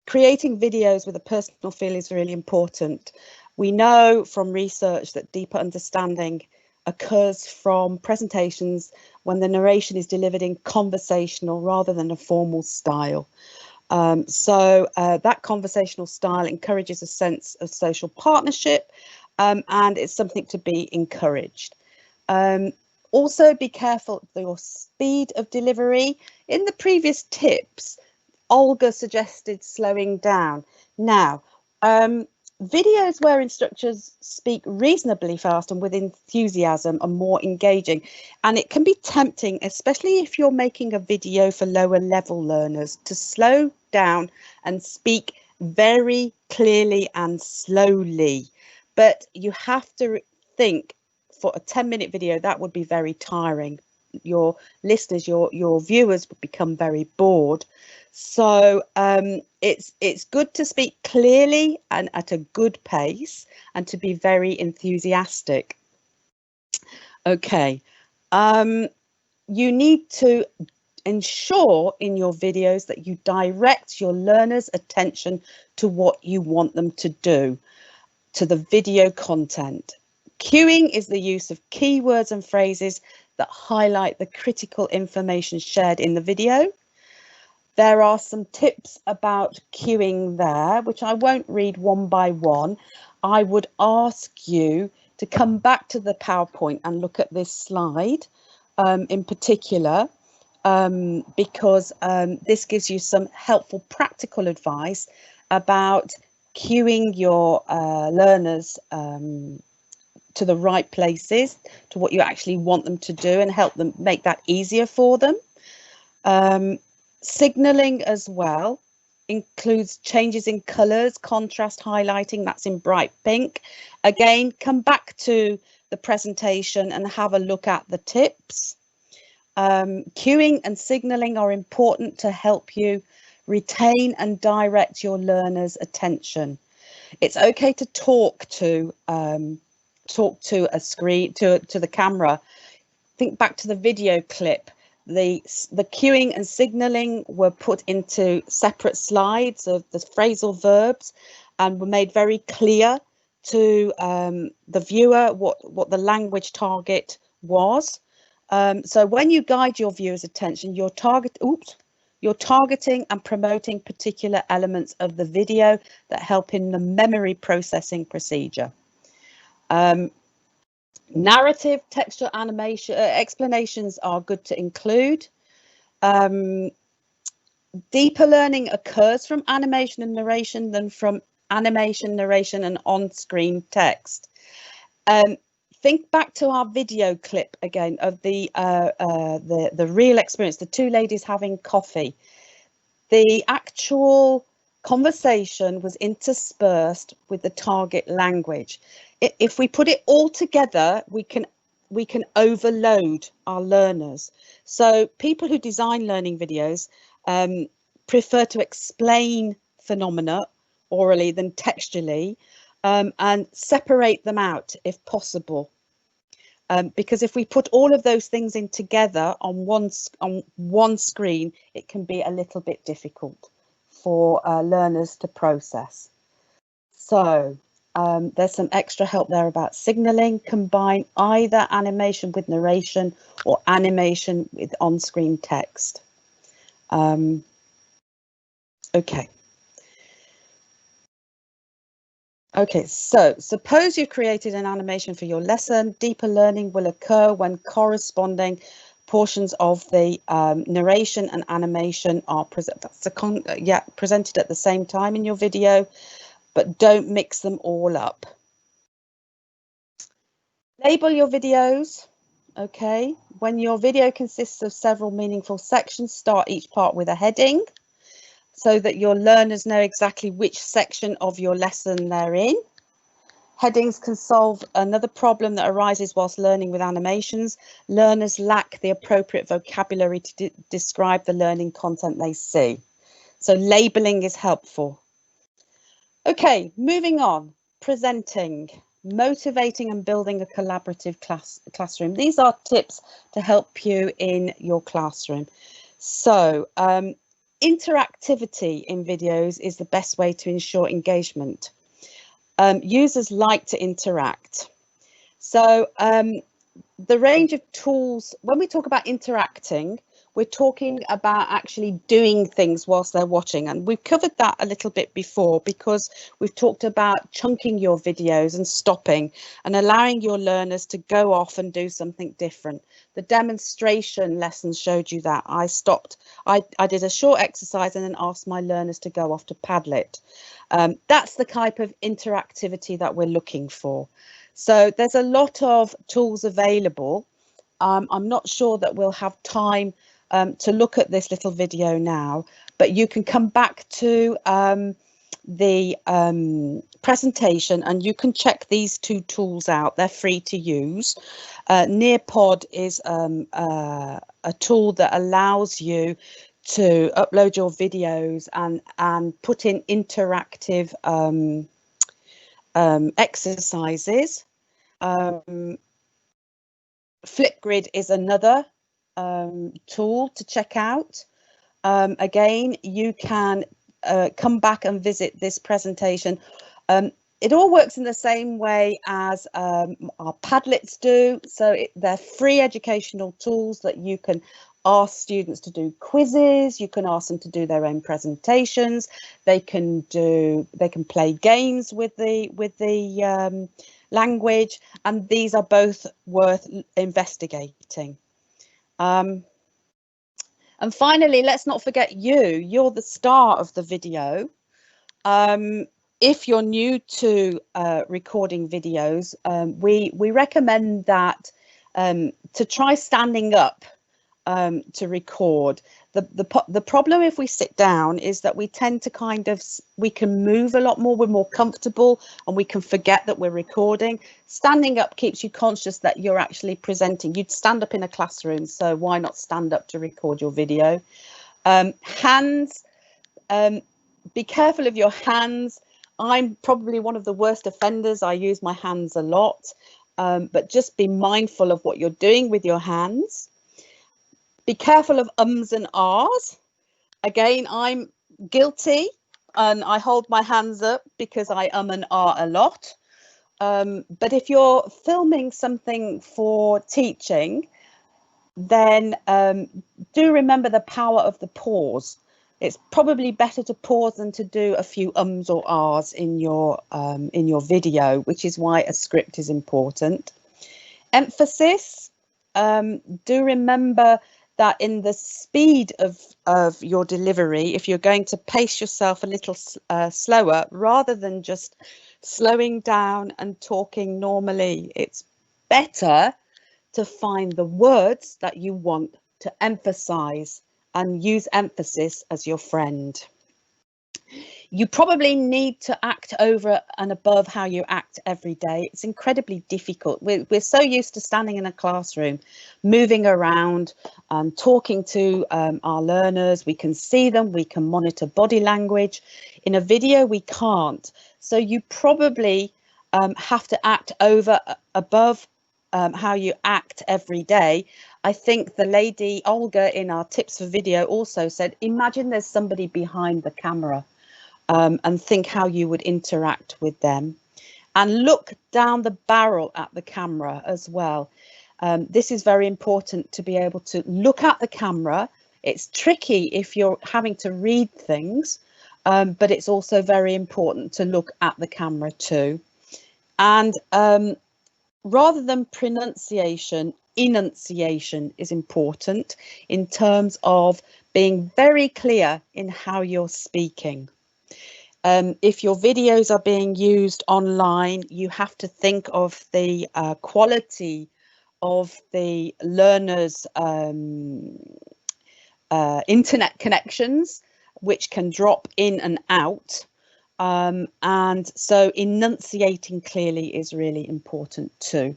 creating videos with a personal feel is really important. We know from research that deeper understanding occurs from presentations when the narration is delivered in conversational rather than a formal style. That conversational style encourages a sense of social partnership, and it's something to be encouraged. Also be careful of your speed of delivery. In the previous tips, Olga suggested slowing down. Now, videos where instructors speak reasonably fast and with enthusiasm are more engaging, and it can be tempting, especially if you're making a video for lower level learners, to slow down and speak very clearly and slowly. But you have to think, for a 10-minute video, that would be very tiring. Your listeners, your viewers would become very bored. So it's good to speak clearly and at a good pace, and to be very enthusiastic. Okay, you need to ensure in your videos that you direct your learners' attention to what you want them to do, to the video content. Cueing is the use of keywords and phrases that highlight the critical information shared in the video. There are some tips about cueing there, which I won't read one by one. I would ask you to come back to the PowerPoint and look at this slide in particular, because this gives you some helpful practical advice about cueing your learners to the right places, to what you actually want them to do, and help them make that easier for them. Signaling as well includes changes in colours, contrast, highlighting, that's in bright pink. Again, come back to the presentation and have a look at the tips. Cueing and signalling are important to help you retain and direct your learners' attention. It's okay to talk to a screen, to the camera. Think back to the video clip. The cueing and signalling were put into separate slides of the phrasal verbs and were made very clear to the viewer what the language target was. So when you guide your viewers' attention, you're targeting and promoting particular elements of the video that help in the memory processing procedure. Narrative, textual animation, explanations are good to include. Deeper learning occurs from animation and narration than from animation, narration, and on-screen text. Think back to our video clip again of the real experience, the two ladies having coffee. The actual conversation was interspersed with the target language. If we put it all together, we can overload our learners. So people who design learning videos prefer to explain phenomena orally than textually, and separate them out if possible. Because if we put all of those things in together on one screen, it can be a little bit difficult for learners to process. So there's some extra help there about signaling. Combine either animation with narration or animation with on-screen text. Okay, so suppose you've created an animation for your lesson. Deeper learning will occur when corresponding portions of the narration and animation are presented at the same time in your video, but don't mix them all up. Label your videos. Okay, when your video consists of several meaningful sections, start each part with a heading, so that your learners know exactly which section of your lesson they're in. Headings can solve another problem that arises whilst learning with animations. Learners lack the appropriate vocabulary to describe the learning content they see. So labeling is helpful. Okay, moving on. Presenting, motivating and building a collaborative classroom. These are tips to help you in your classroom. So interactivity in videos is the best way to ensure engagement. Users like to interact. So the range of tools, when we talk about interacting, we're talking about actually doing things whilst they're watching. And we've covered that a little bit before, because we've talked about chunking your videos and stopping and allowing your learners to go off and do something different. The demonstration lessons showed you that. I stopped, I did a short exercise and then asked my learners to go off to Padlet. That's the type of interactivity that we're looking for. So there's a lot of tools available. I'm not sure that we'll have time to look at this little video now, but you can come back to the presentation and you can check these two tools out. They're free to use. Nearpod is a tool that allows you to upload your videos and put in interactive exercises. Flipgrid is another tool to check out. Again, you can come back and visit this presentation. It all works in the same way as our Padlets do. So they're free educational tools that you can ask students to do quizzes. You can ask them to do their own presentations. They can play games with the language, and these are both worth investigating. And finally, let's not forget you're the star of the video. If you're new to recording videos, we recommend that to try standing up to record. The problem if we sit down is that we tend to we can move a lot more, we're more comfortable, and we can forget that we're recording. Standing up keeps you conscious that you're actually presenting. You'd stand up in a classroom, so why not stand up to record your video? Hands, be careful of your hands. I'm probably one of the worst offenders. I use my hands a lot, but just be mindful of what you're doing with your hands. Be careful of ums and ahs. Again, I'm guilty and I hold my hands up because I and ah a lot. But if you're filming something for teaching, then do remember the power of the pause. It's probably better to pause than to do a few ums or ahs in your video, which is why a script is important. Emphasis, do remember that in the speed of your delivery, if you're going to pace yourself a little slower, rather than just slowing down and talking normally, it's better to find the words that you want to emphasize and use emphasis as your friend. You probably need to act over and above how you act every day. It's incredibly difficult. We're so used to standing in a classroom, moving around, talking to our learners. We can see them, we can monitor body language. In a video, we can't. So you probably have to act over, above how you act every day. I think the lady Olga in our tips for video also said, imagine there's somebody behind the camera. And think how you would interact with them, and look down the barrel at the camera as well. This is very important, to be able to look at the camera. It's tricky if you're having to read things, but it's also very important to look at the camera too. And rather than pronunciation, enunciation is important in terms of being very clear in how you're speaking. If your videos are being used online, you have to think of the quality of the learners' internet connections, which can drop in and out. And so enunciating clearly is really important too.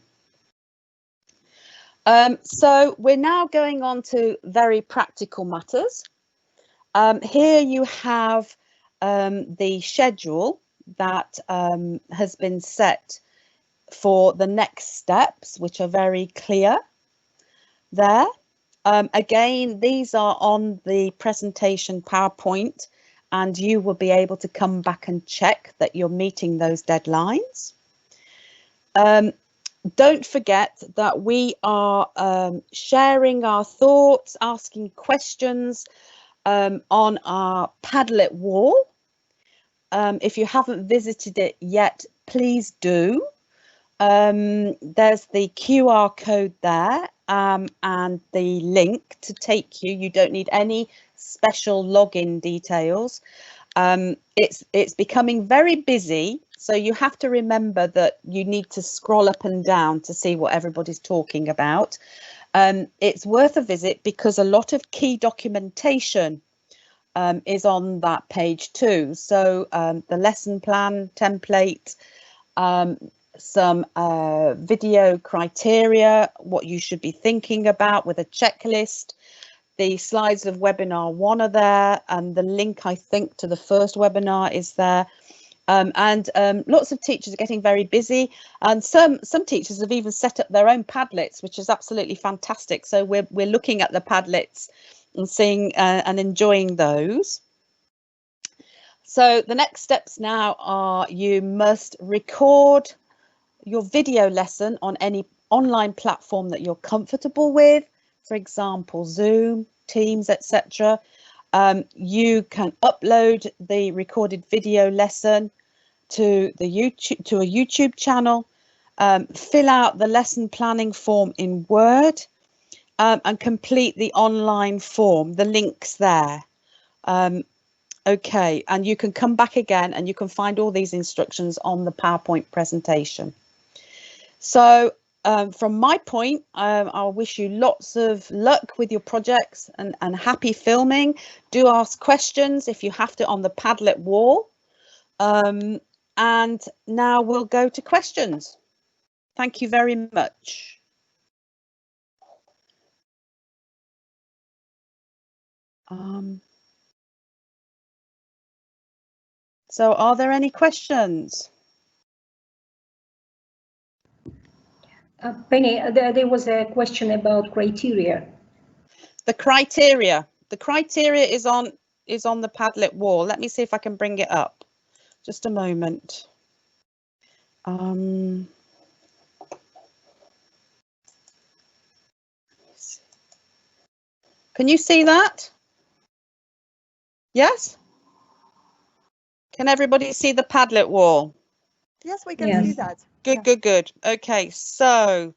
So we're now going on to very practical matters. Here you have the schedule that has been set for the next steps, which are very clear there. Again, these are on the presentation PowerPoint, and you will be able to come back and check that you're meeting those deadlines. don't forget that we are sharing our thoughts, asking questions on our Padlet wall. If you haven't visited it yet, please do. There's the QR code there and the link to take you. You don't need any special login details. It's becoming very busy, so you have to remember that you need to scroll up and down to see what everybody's talking about. It's worth a visit because a lot of key documentation is on that page too. So the lesson plan template, some video criteria, what you should be thinking about with a checklist. The slides of webinar 1 are there, and the link, I think, to the first webinar is there. Lots of teachers are getting very busy, and some teachers have even set up their own Padlets, which is absolutely fantastic. So we're looking at the Padlets and seeing and enjoying those. So the next steps now are you must record your video lesson on any online platform that you're comfortable with, for example, Zoom, Teams, etc. You can upload the recorded video lesson to a YouTube channel, fill out the lesson planning form in Word, and complete the online form. The link's there. Okay, and you can come back again and you can find all these instructions on the PowerPoint presentation. So from my point, I'll wish you lots of luck with your projects and happy filming. Do ask questions if you have to on the Padlet wall. And now we'll go to questions. Thank you very much. So are there any questions? Penny, there was a question about criteria. The criteria is on the Padlet wall. Let me see if I can bring it up. Just a moment. Can you see that? Yes? Can everybody see the Padlet wall? Yes, we can see that. Good. Okay, so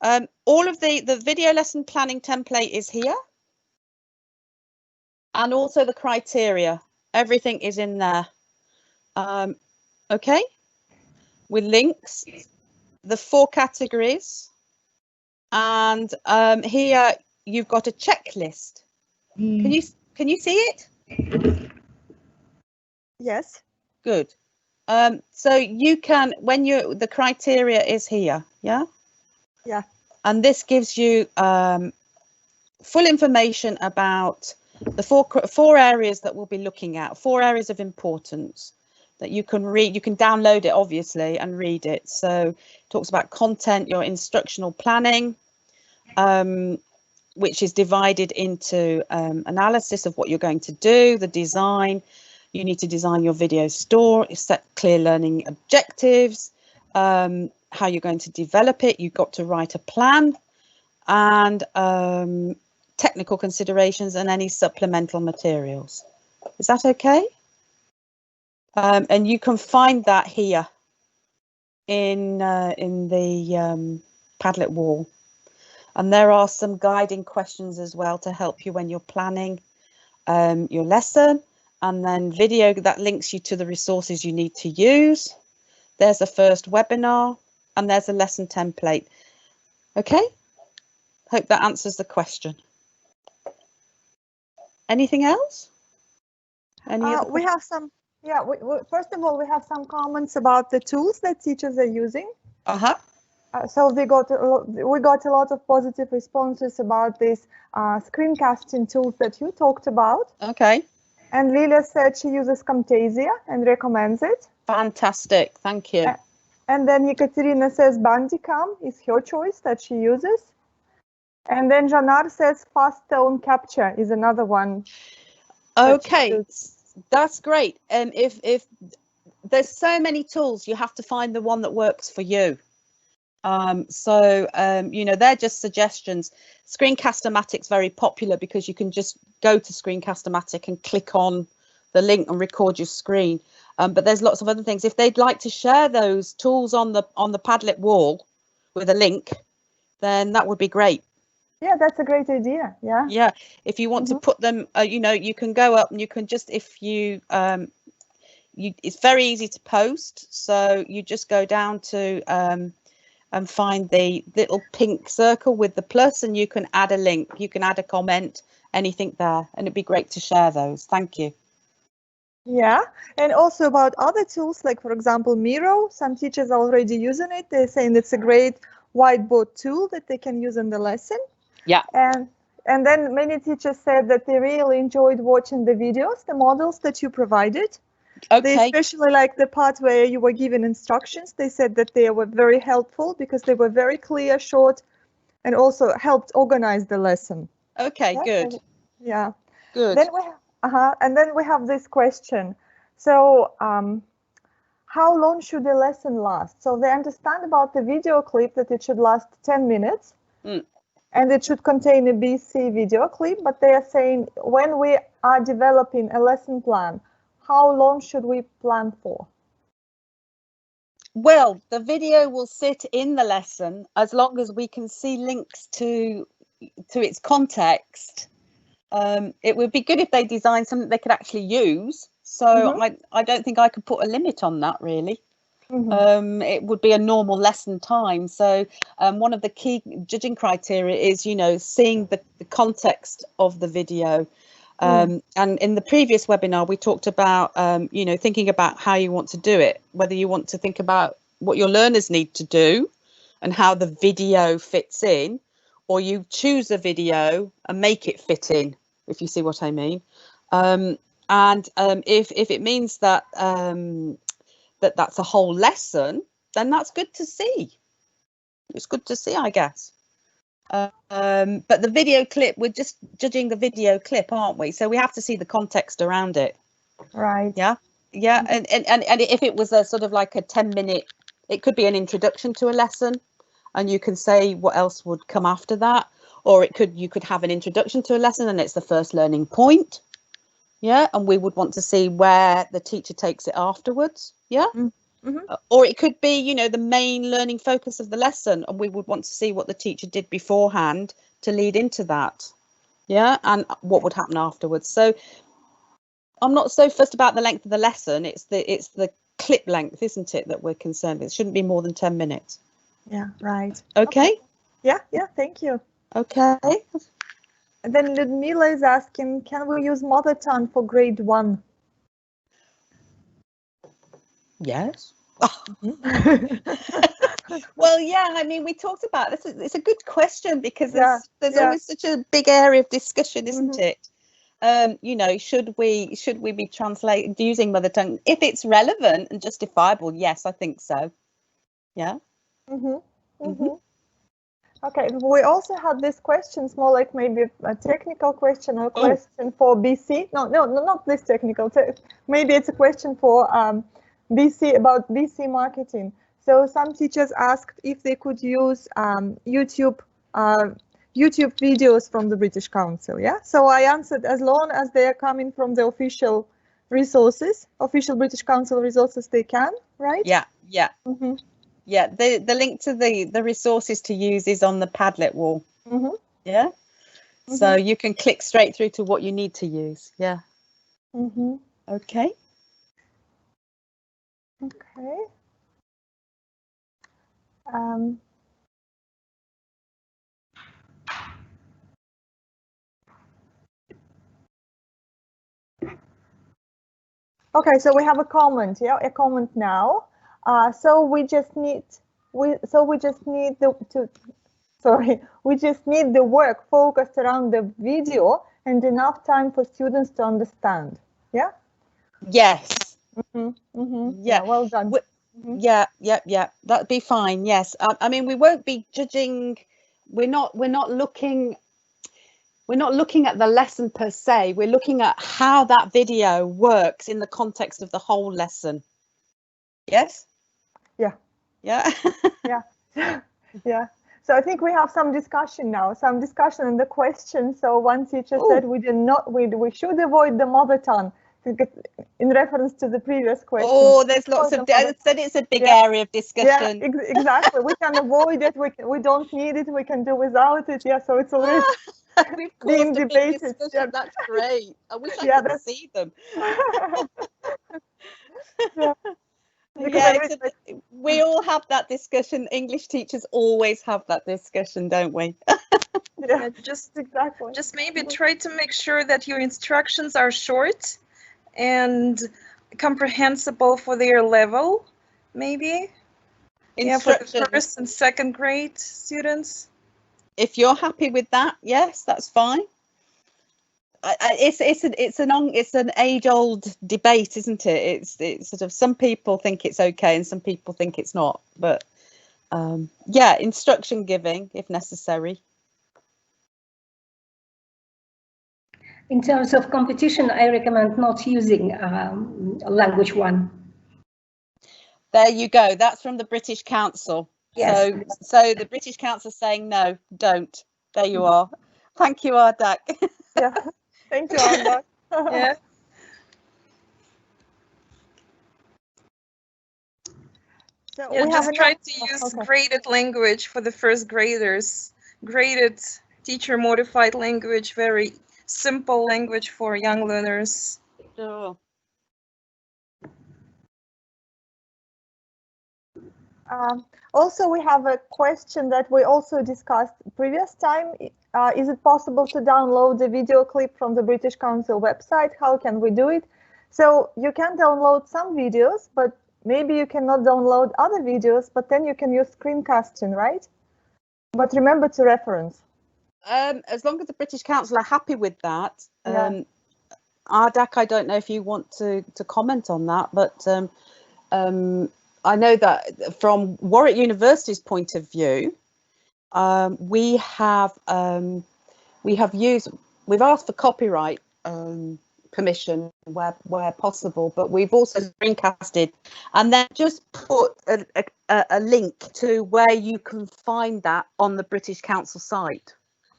all of the video lesson planning template is here. And also the criteria. Everything is in there. Okay, with links, the 4 categories. And here you've got a checklist. Can you see it? Yes. Good. So you can, the criteria is here, yeah? Yeah. And this gives you full information about the four areas that we'll be looking at, 4 areas of importance that you can read. You can download it, obviously, and read it. So it talks about content, your instructional planning, which is divided into analysis of what you're going to do, the design. You need to design your video store, set clear learning objectives, how you're going to develop it. You've got to write a plan, and technical considerations and any supplemental materials. Is that okay? And you can find that here in the Padlet wall. And there are some guiding questions as well to help you when you're planning your lesson. And then video that links you to the resources you need to use. There's a first webinar and there's a lesson template. Okay, hope that answers the question. Anything else? We have some, first of all, we have some comments about the tools that teachers are using. So we got a lot of positive responses about these screencasting tools that you talked about. Okay. And Lilia said she uses Camtasia and recommends it. Fantastic, thank you. And then Ekaterina says Bandicam is her choice that she uses. And then Janar says Fast Tone Capture is another one. Okay, that's great. If there's so many tools, you have to find the one that works for you. You know, they're just suggestions. Screencast-O-Matic's very popular because you can just go to Screencast-O-Matic and click on the link and record your screen. But there's lots of other things. If they'd like to share those tools on the Padlet wall with a link, then that would be great. Yeah, that's a great idea. Yeah. Yeah. If you want to put them, you know, you can go up and you can just, if you, it's very easy to post. So you just go down to and find the little pink circle with the plus, and you can add a link, you can add a comment, anything there, and it'd be great to share those. Thank you. Yeah, and also about other tools, like for example Miro, some teachers are already using it. They're saying it's a great whiteboard tool that they can use in the lesson. Yeah. And then many teachers said that they really enjoyed watching the videos, the models that you provided. Okay. They especially like the part where you were given instructions. They said that they were very helpful because they were very clear, short, and also helped organize the lesson. Okay, yeah? good. Yeah. Good. Then and then we have this question. So how long should a lesson last? So they understand about the video clip that it should last 10 minutes. And it should contain a BC video clip, but they are saying when we are developing a lesson plan, how long should we plan for? Well, the video will sit in the lesson as long as we can see links to its context. It would be good if they designed something they could actually use. So I don't think I could put a limit on that, really. It would be a normal lesson time. So one of the key judging criteria is, you know, seeing the context of the video. And in the previous webinar, we talked about, you know, thinking about how you want to do it, whether you want to think about what your learners need to do and how the video fits in, or you choose a video and make it fit in, if you see what I mean. If it means that that's a whole lesson, then that's good to see. It's good to see, I guess. But the video clip, we're just judging the video clip, aren't we? So we have to see the context around it. Right. Yeah. Yeah. And if it was a sort of like a 10-minute, it could be an introduction to a lesson, and you can say what else would come after that. Or you could have an introduction to a lesson and it's the first learning point. Yeah. And we would want to see where the teacher takes it afterwards. Yeah. Or it could be, you know, the main learning focus of the lesson, and we would want to see what the teacher did beforehand to lead into that. Yeah, and what would happen afterwards. So I'm not so fussed about the length of the lesson. It's the clip length, isn't it, that we're concerned with. It shouldn't be more than 10 minutes. Yeah, right. Okay. Yeah, thank you. Okay. And then Ludmila is asking, can we use mother tongue for grade 1? Yes. Well, yeah, I mean, we talked about this. It's a good question because there's always such a big area of discussion, isn't it? You know, should we be using mother tongue if it's relevant and justifiable? Yes, I think so. Yeah. Okay, we also had this question, more like maybe a technical question or question for BC. No, not this technical. Maybe it's a question for BC, about BC marketing. So some teachers asked if they could use YouTube videos from the British Council. Yeah, so I answered, as long as they are coming from the official resources, official British Council resources, they can, right? Yeah. Yeah, the link to the resources to use is on the Padlet wall. Yeah. So you can click straight through to what you need to use. Yeah. Okay. Okay. Okay, so we have a comment. Yeah, a comment now. So we just need the work focused around the video and enough time for students to understand. Yeah. Yes. Yeah. Well done. Yeah. That'd be fine. Yes. I mean, we won't be judging. We're not looking at the lesson per se. We're looking at how that video works in the context of the whole lesson. Yes. Yeah. Yeah. Yeah. Yeah. So I think we have some discussion now, some discussion on the question. So one teacher said we should avoid the mother tongue in reference to the previous question. Oh, there's lots of, said it's a big area of discussion. Yeah, exactly. We can avoid it. We don't need it. We can do without it. Yeah, so it's always being debated. Yeah. That's great. I wish I could see them. Yeah. We all have that discussion. English teachers always have that discussion, don't we? Yeah, just exactly. Just maybe try to make sure that your instructions are short and comprehensible for their level, maybe. Yeah, for the first and second grade students. If you're happy with that, yes, that's fine. It's an age-old debate, isn't it? It's sort of, some people think it's okay and some people think it's not. But yeah, instruction giving if necessary. In terms of competition, I recommend not using language one. There you go. That's from the British Council. Yes. So the British Council is saying no, don't. There you are. Thank you, Ardak. Yeah. Thank you, Ardak. Yeah. So we just try to use graded language for the first graders. Graded teacher modified language, very simple language for young learners. Sure. Also, we have a question that we also discussed previous time. Is it possible to download the video clip from the British Council website? How can we do it? So you can download some videos, but maybe you cannot download other videos, but then you can use screencasting, right? But remember to reference. As long as the British Council are happy with that. Yeah. Ardak, I don't know if you want to comment on that, but I know that from Warwick University's point of view, we've asked for copyright permission where possible, but we've also screencasted and then just put a link to where you can find that on the British Council site.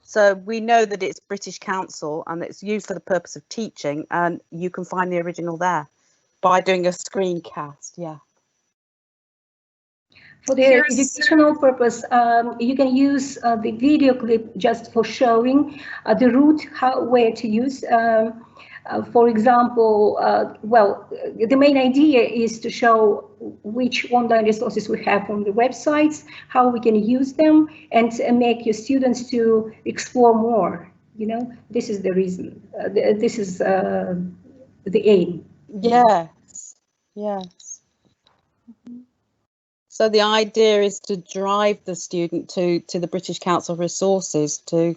So we know that it's British Council and it's used for the purpose of teaching, and you can find the original there by doing a screencast. Yeah. For the educational purpose, you can use the video clip just for showing the route, where to use. For example, well, the main idea is to show which online resources we have on the websites, how we can use them, and make your students to explore more. You know, this is the reason. This is the aim. Yes. Yes. So the idea is to drive the student to the British Council resources to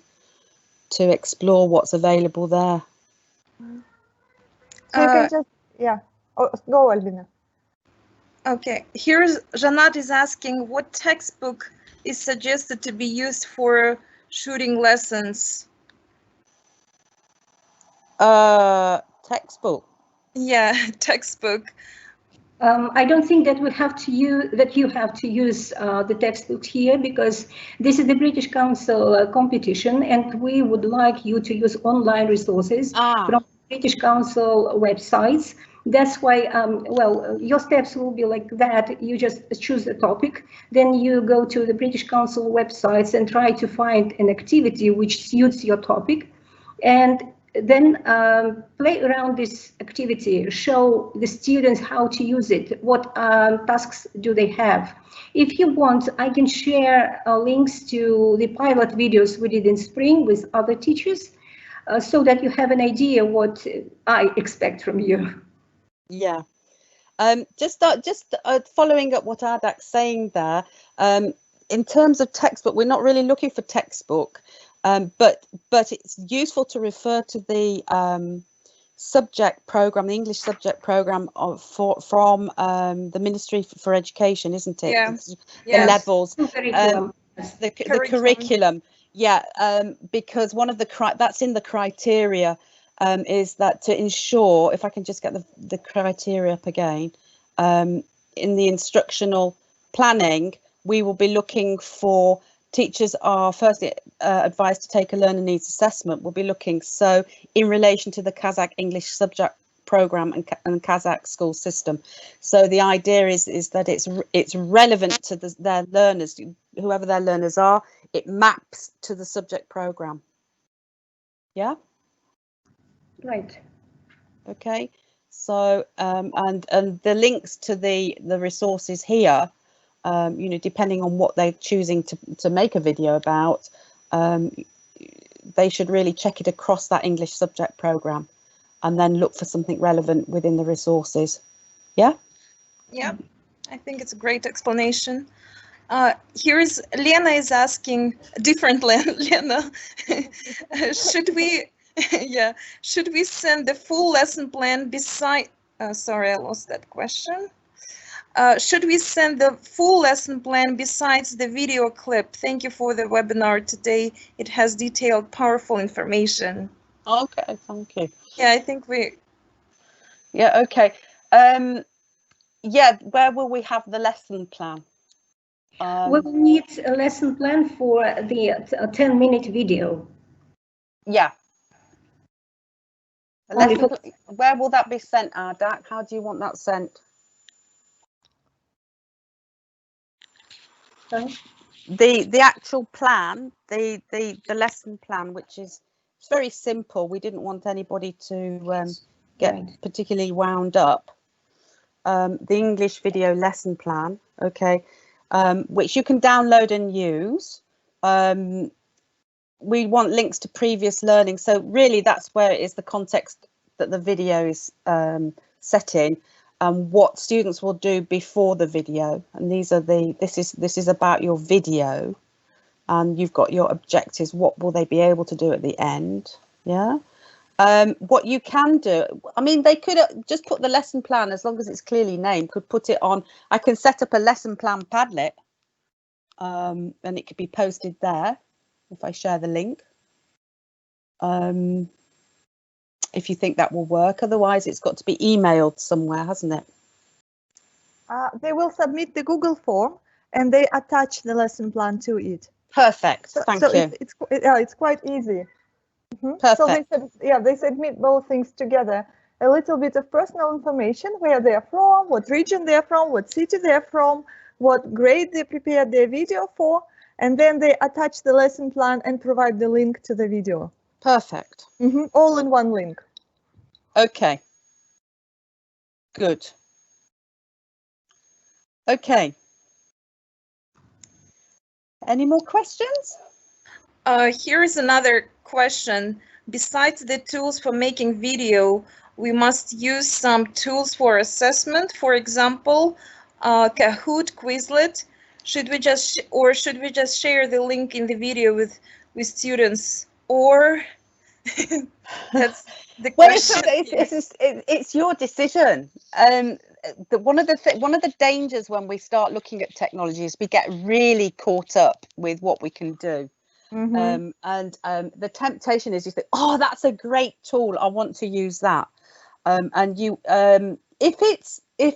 explore what's available there. So you can just, yeah. Oh, go, Albina. Okay, here's Janat is asking what textbook is suggested to be used for shooting lessons. Textbook. Yeah, textbook. I don't think that we have to use you have to use the textbook here, because this is the British Council competition, and we would like you to use online resources from British Council websites. That's why, well, your steps will be like that. You just choose a topic, then you go to the British Council websites and try to find an activity which suits your topic, and then play around this activity, show the students how to use it, what tasks do they have. If you want, I can share links to the pilot videos we did in spring with other teachers, so that you have an idea what I expect from you. Yeah, just following up what Ardak's saying there, in terms of textbook, we're not really looking for textbook. But it's useful to refer to the subject program, the English subject program from the Ministry for Education, isn't it? Yeah. The levels, the curriculum. Yeah, because one of the that's in the criteria is that to ensure, if I can just get the criteria up again, in the instructional planning, we will be looking for teachers are firstly advised to take a learner needs assessment. We'll be looking so in relation to the Kazakh English subject program and Kazakh school system. So the idea is that it's relevant to their learners, whoever their learners are. It maps to the subject program. Yeah. Right. Okay. So and the links to the resources here, you know, depending on what they're choosing to make a video about, they should really check it across that English subject program, and then look for something relevant within the resources. Yeah. Yeah, I think it's a great explanation. Here's Lena is asking, different Lena, should we, yeah, should we send the full lesson plan beside, sorry, I lost that question. Should we send the full lesson plan besides the video clip? Thank you for the webinar today. It has detailed, powerful information. Okay, thank you. Yeah, I think we. Yeah, okay. Yeah, where will we have the lesson plan? We will need a lesson plan for the 10-minute video. Yeah. Where will that be sent, Ardak? How do you want that sent? Sorry? The actual plan, the lesson plan, which is very simple. We didn't want anybody to get particularly wound up. The English video lesson plan, okay, which you can download and use. We want links to previous learning, so really that's where it is the context that the video is set in, and what students will do before the video. And these are this is about your video, and you've got your objectives. What will they be able to do at the end? Yeah. What you can do, I mean, they could just put the lesson plan, as long as it's clearly named, could put it on. I can set up a lesson plan Padlet, and it could be posted there if I share the link. If you think that will work, otherwise it's got to be emailed somewhere, hasn't it? They will submit the Google form and they attach the lesson plan to it. Perfect. Thank you. It's quite easy. Perfect. So they submit both things together. A little bit of personal information, where they are from, what region they are from, what city they are from, what grade they prepared their video for, and then they attach the lesson plan and provide the link to the video. Perfect. All in one link. Okay. Good. Okay. Any more questions? Here is another question. Besides the tools for making video, we must use some tools for assessment. For example, Kahoot, Quizlet. Should we just share the link in the video with students, or that's the question? It's your decision. One of the dangers when we start looking at technology is we get really caught up with what we can do. The temptation is you think, oh, that's a great tool, I want to use that. And you, if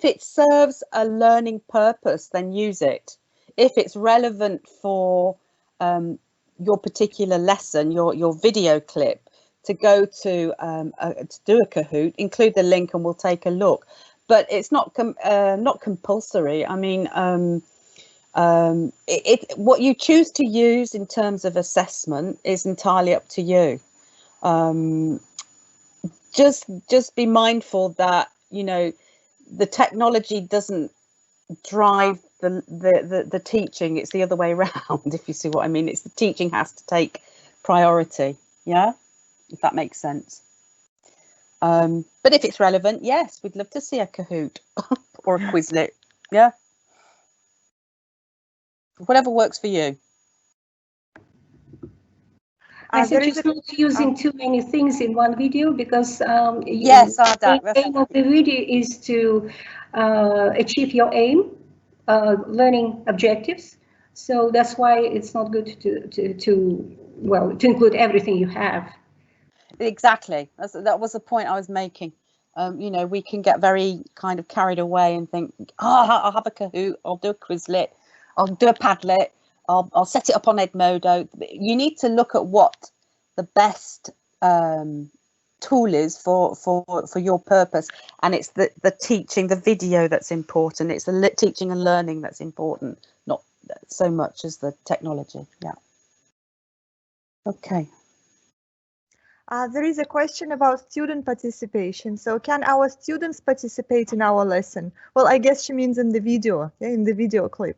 it serves a learning purpose, then use it. If it's relevant for your particular lesson, your video clip, to go to do a Kahoot, include the link and we'll take a look. But it's not compulsory. I mean, what you choose to use in terms of assessment is entirely up to you. Just be mindful that, you know, the technology doesn't drive the teaching. It's the other way around, if you see what I mean. It's the teaching has to take priority. Yeah, if that makes sense. But if it's relevant, yes, we'd love to see a Kahoot or a Quizlet. Yeah. Whatever works for you. I suggest not using too many things in one video, because yes, the aim of the video is to achieve your aim, learning objectives. So that's why it's not good to include everything you have. Exactly. That was the point I was making. You know, we can get very kind of carried away and think, oh, I'll have a Kahoot, I'll do a Quizlet. I'll do a Padlet, I'll set it up on Edmodo. You need to look at what the best tool is for your purpose, and it's the teaching, the video that's important. It's the teaching and learning that's important, not so much as the technology. Yeah. Okay. There is a question about student participation. So can our students participate in our lesson? Well, I guess she means in the video, in the video clip.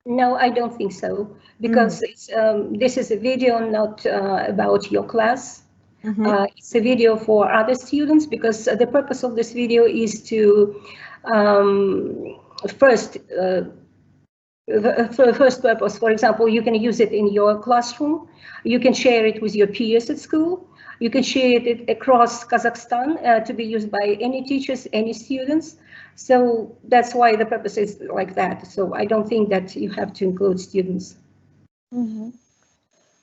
No, I don't think so, because it's, this is a video not about your class. It's a video for other students, because the purpose of this video is to first purpose, for example, you can use it in your classroom, you can share it with your peers at school, you can share it across Kazakhstan to be used by any teachers, any students. So that's why the purpose is like that. So I don't think that you have to include students.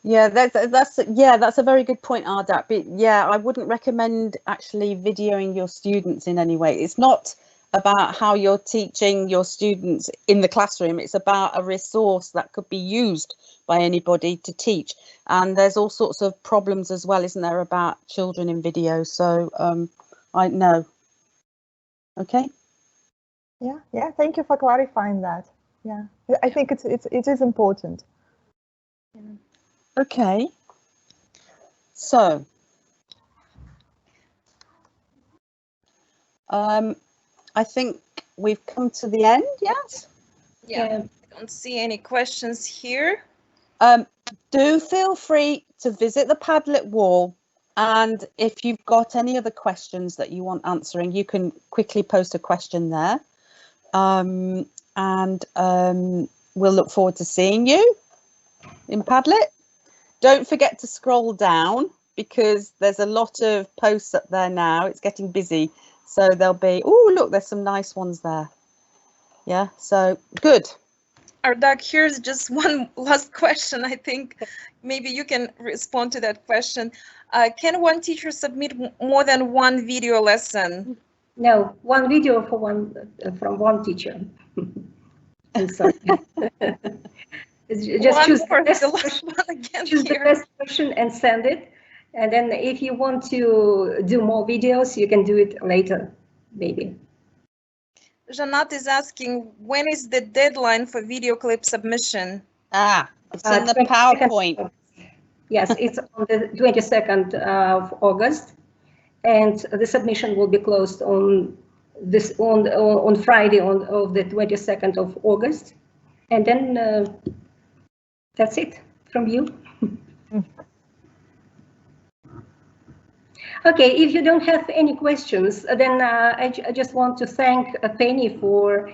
Yeah, that's a very good point, Ardat. But yeah, I wouldn't recommend actually videoing your students in any way. It's not about how you're teaching your students in the classroom. It's about a resource that could be used by anybody to teach. And there's all sorts of problems as well, isn't there, about children in video? So I know. Okay. Yeah. Thank you for clarifying that. Yeah, I think it is important. Okay. So I think we've come to the end. Yes. Yeah. Don't see any questions here. Do feel free to visit the Padlet wall, and if you've got any other questions that you want answering, you can quickly post a question there. We'll look forward to seeing you in Padlet. Don't forget to scroll down, because there's a lot of posts up there now. It's getting busy, so there'll be, oh look, there's some nice ones there. Yeah, so good. Ardak, here's just one last question. I think maybe you can respond to that question. Can one teacher submit more than one video lesson? No, one video for from one teacher. I'm sorry. Just choose the best version and send it. And then if you want to do more videos, you can do it later, maybe. Janat is asking, when is the deadline for video clip submission? It's in the PowerPoint. Yes, it's on the 22nd of August, and the submission will be closed on Friday of the 22nd of August, and then that's it from you. Okay, if you don't have any questions, then I just want to thank Penny for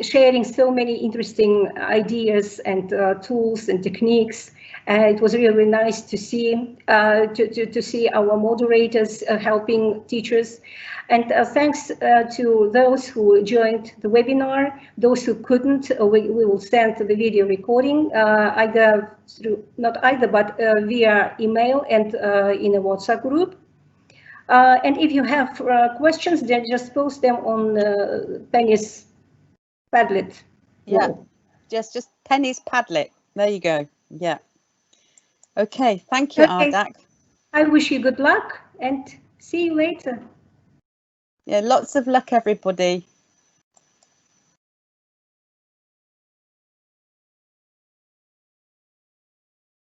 sharing so many interesting ideas and tools and techniques. It was really nice to see our moderators helping teachers. And thanks to those who joined the webinar. Those who couldn't, we will send the video recording either through, but via email and in a WhatsApp group. And if you have questions, then just post them on Penny's Padlet. Yeah, just Penny's Padlet. There you go. Yeah. Okay, thank you, Ardak. I wish you good luck and see you later. Yeah, lots of luck, everybody.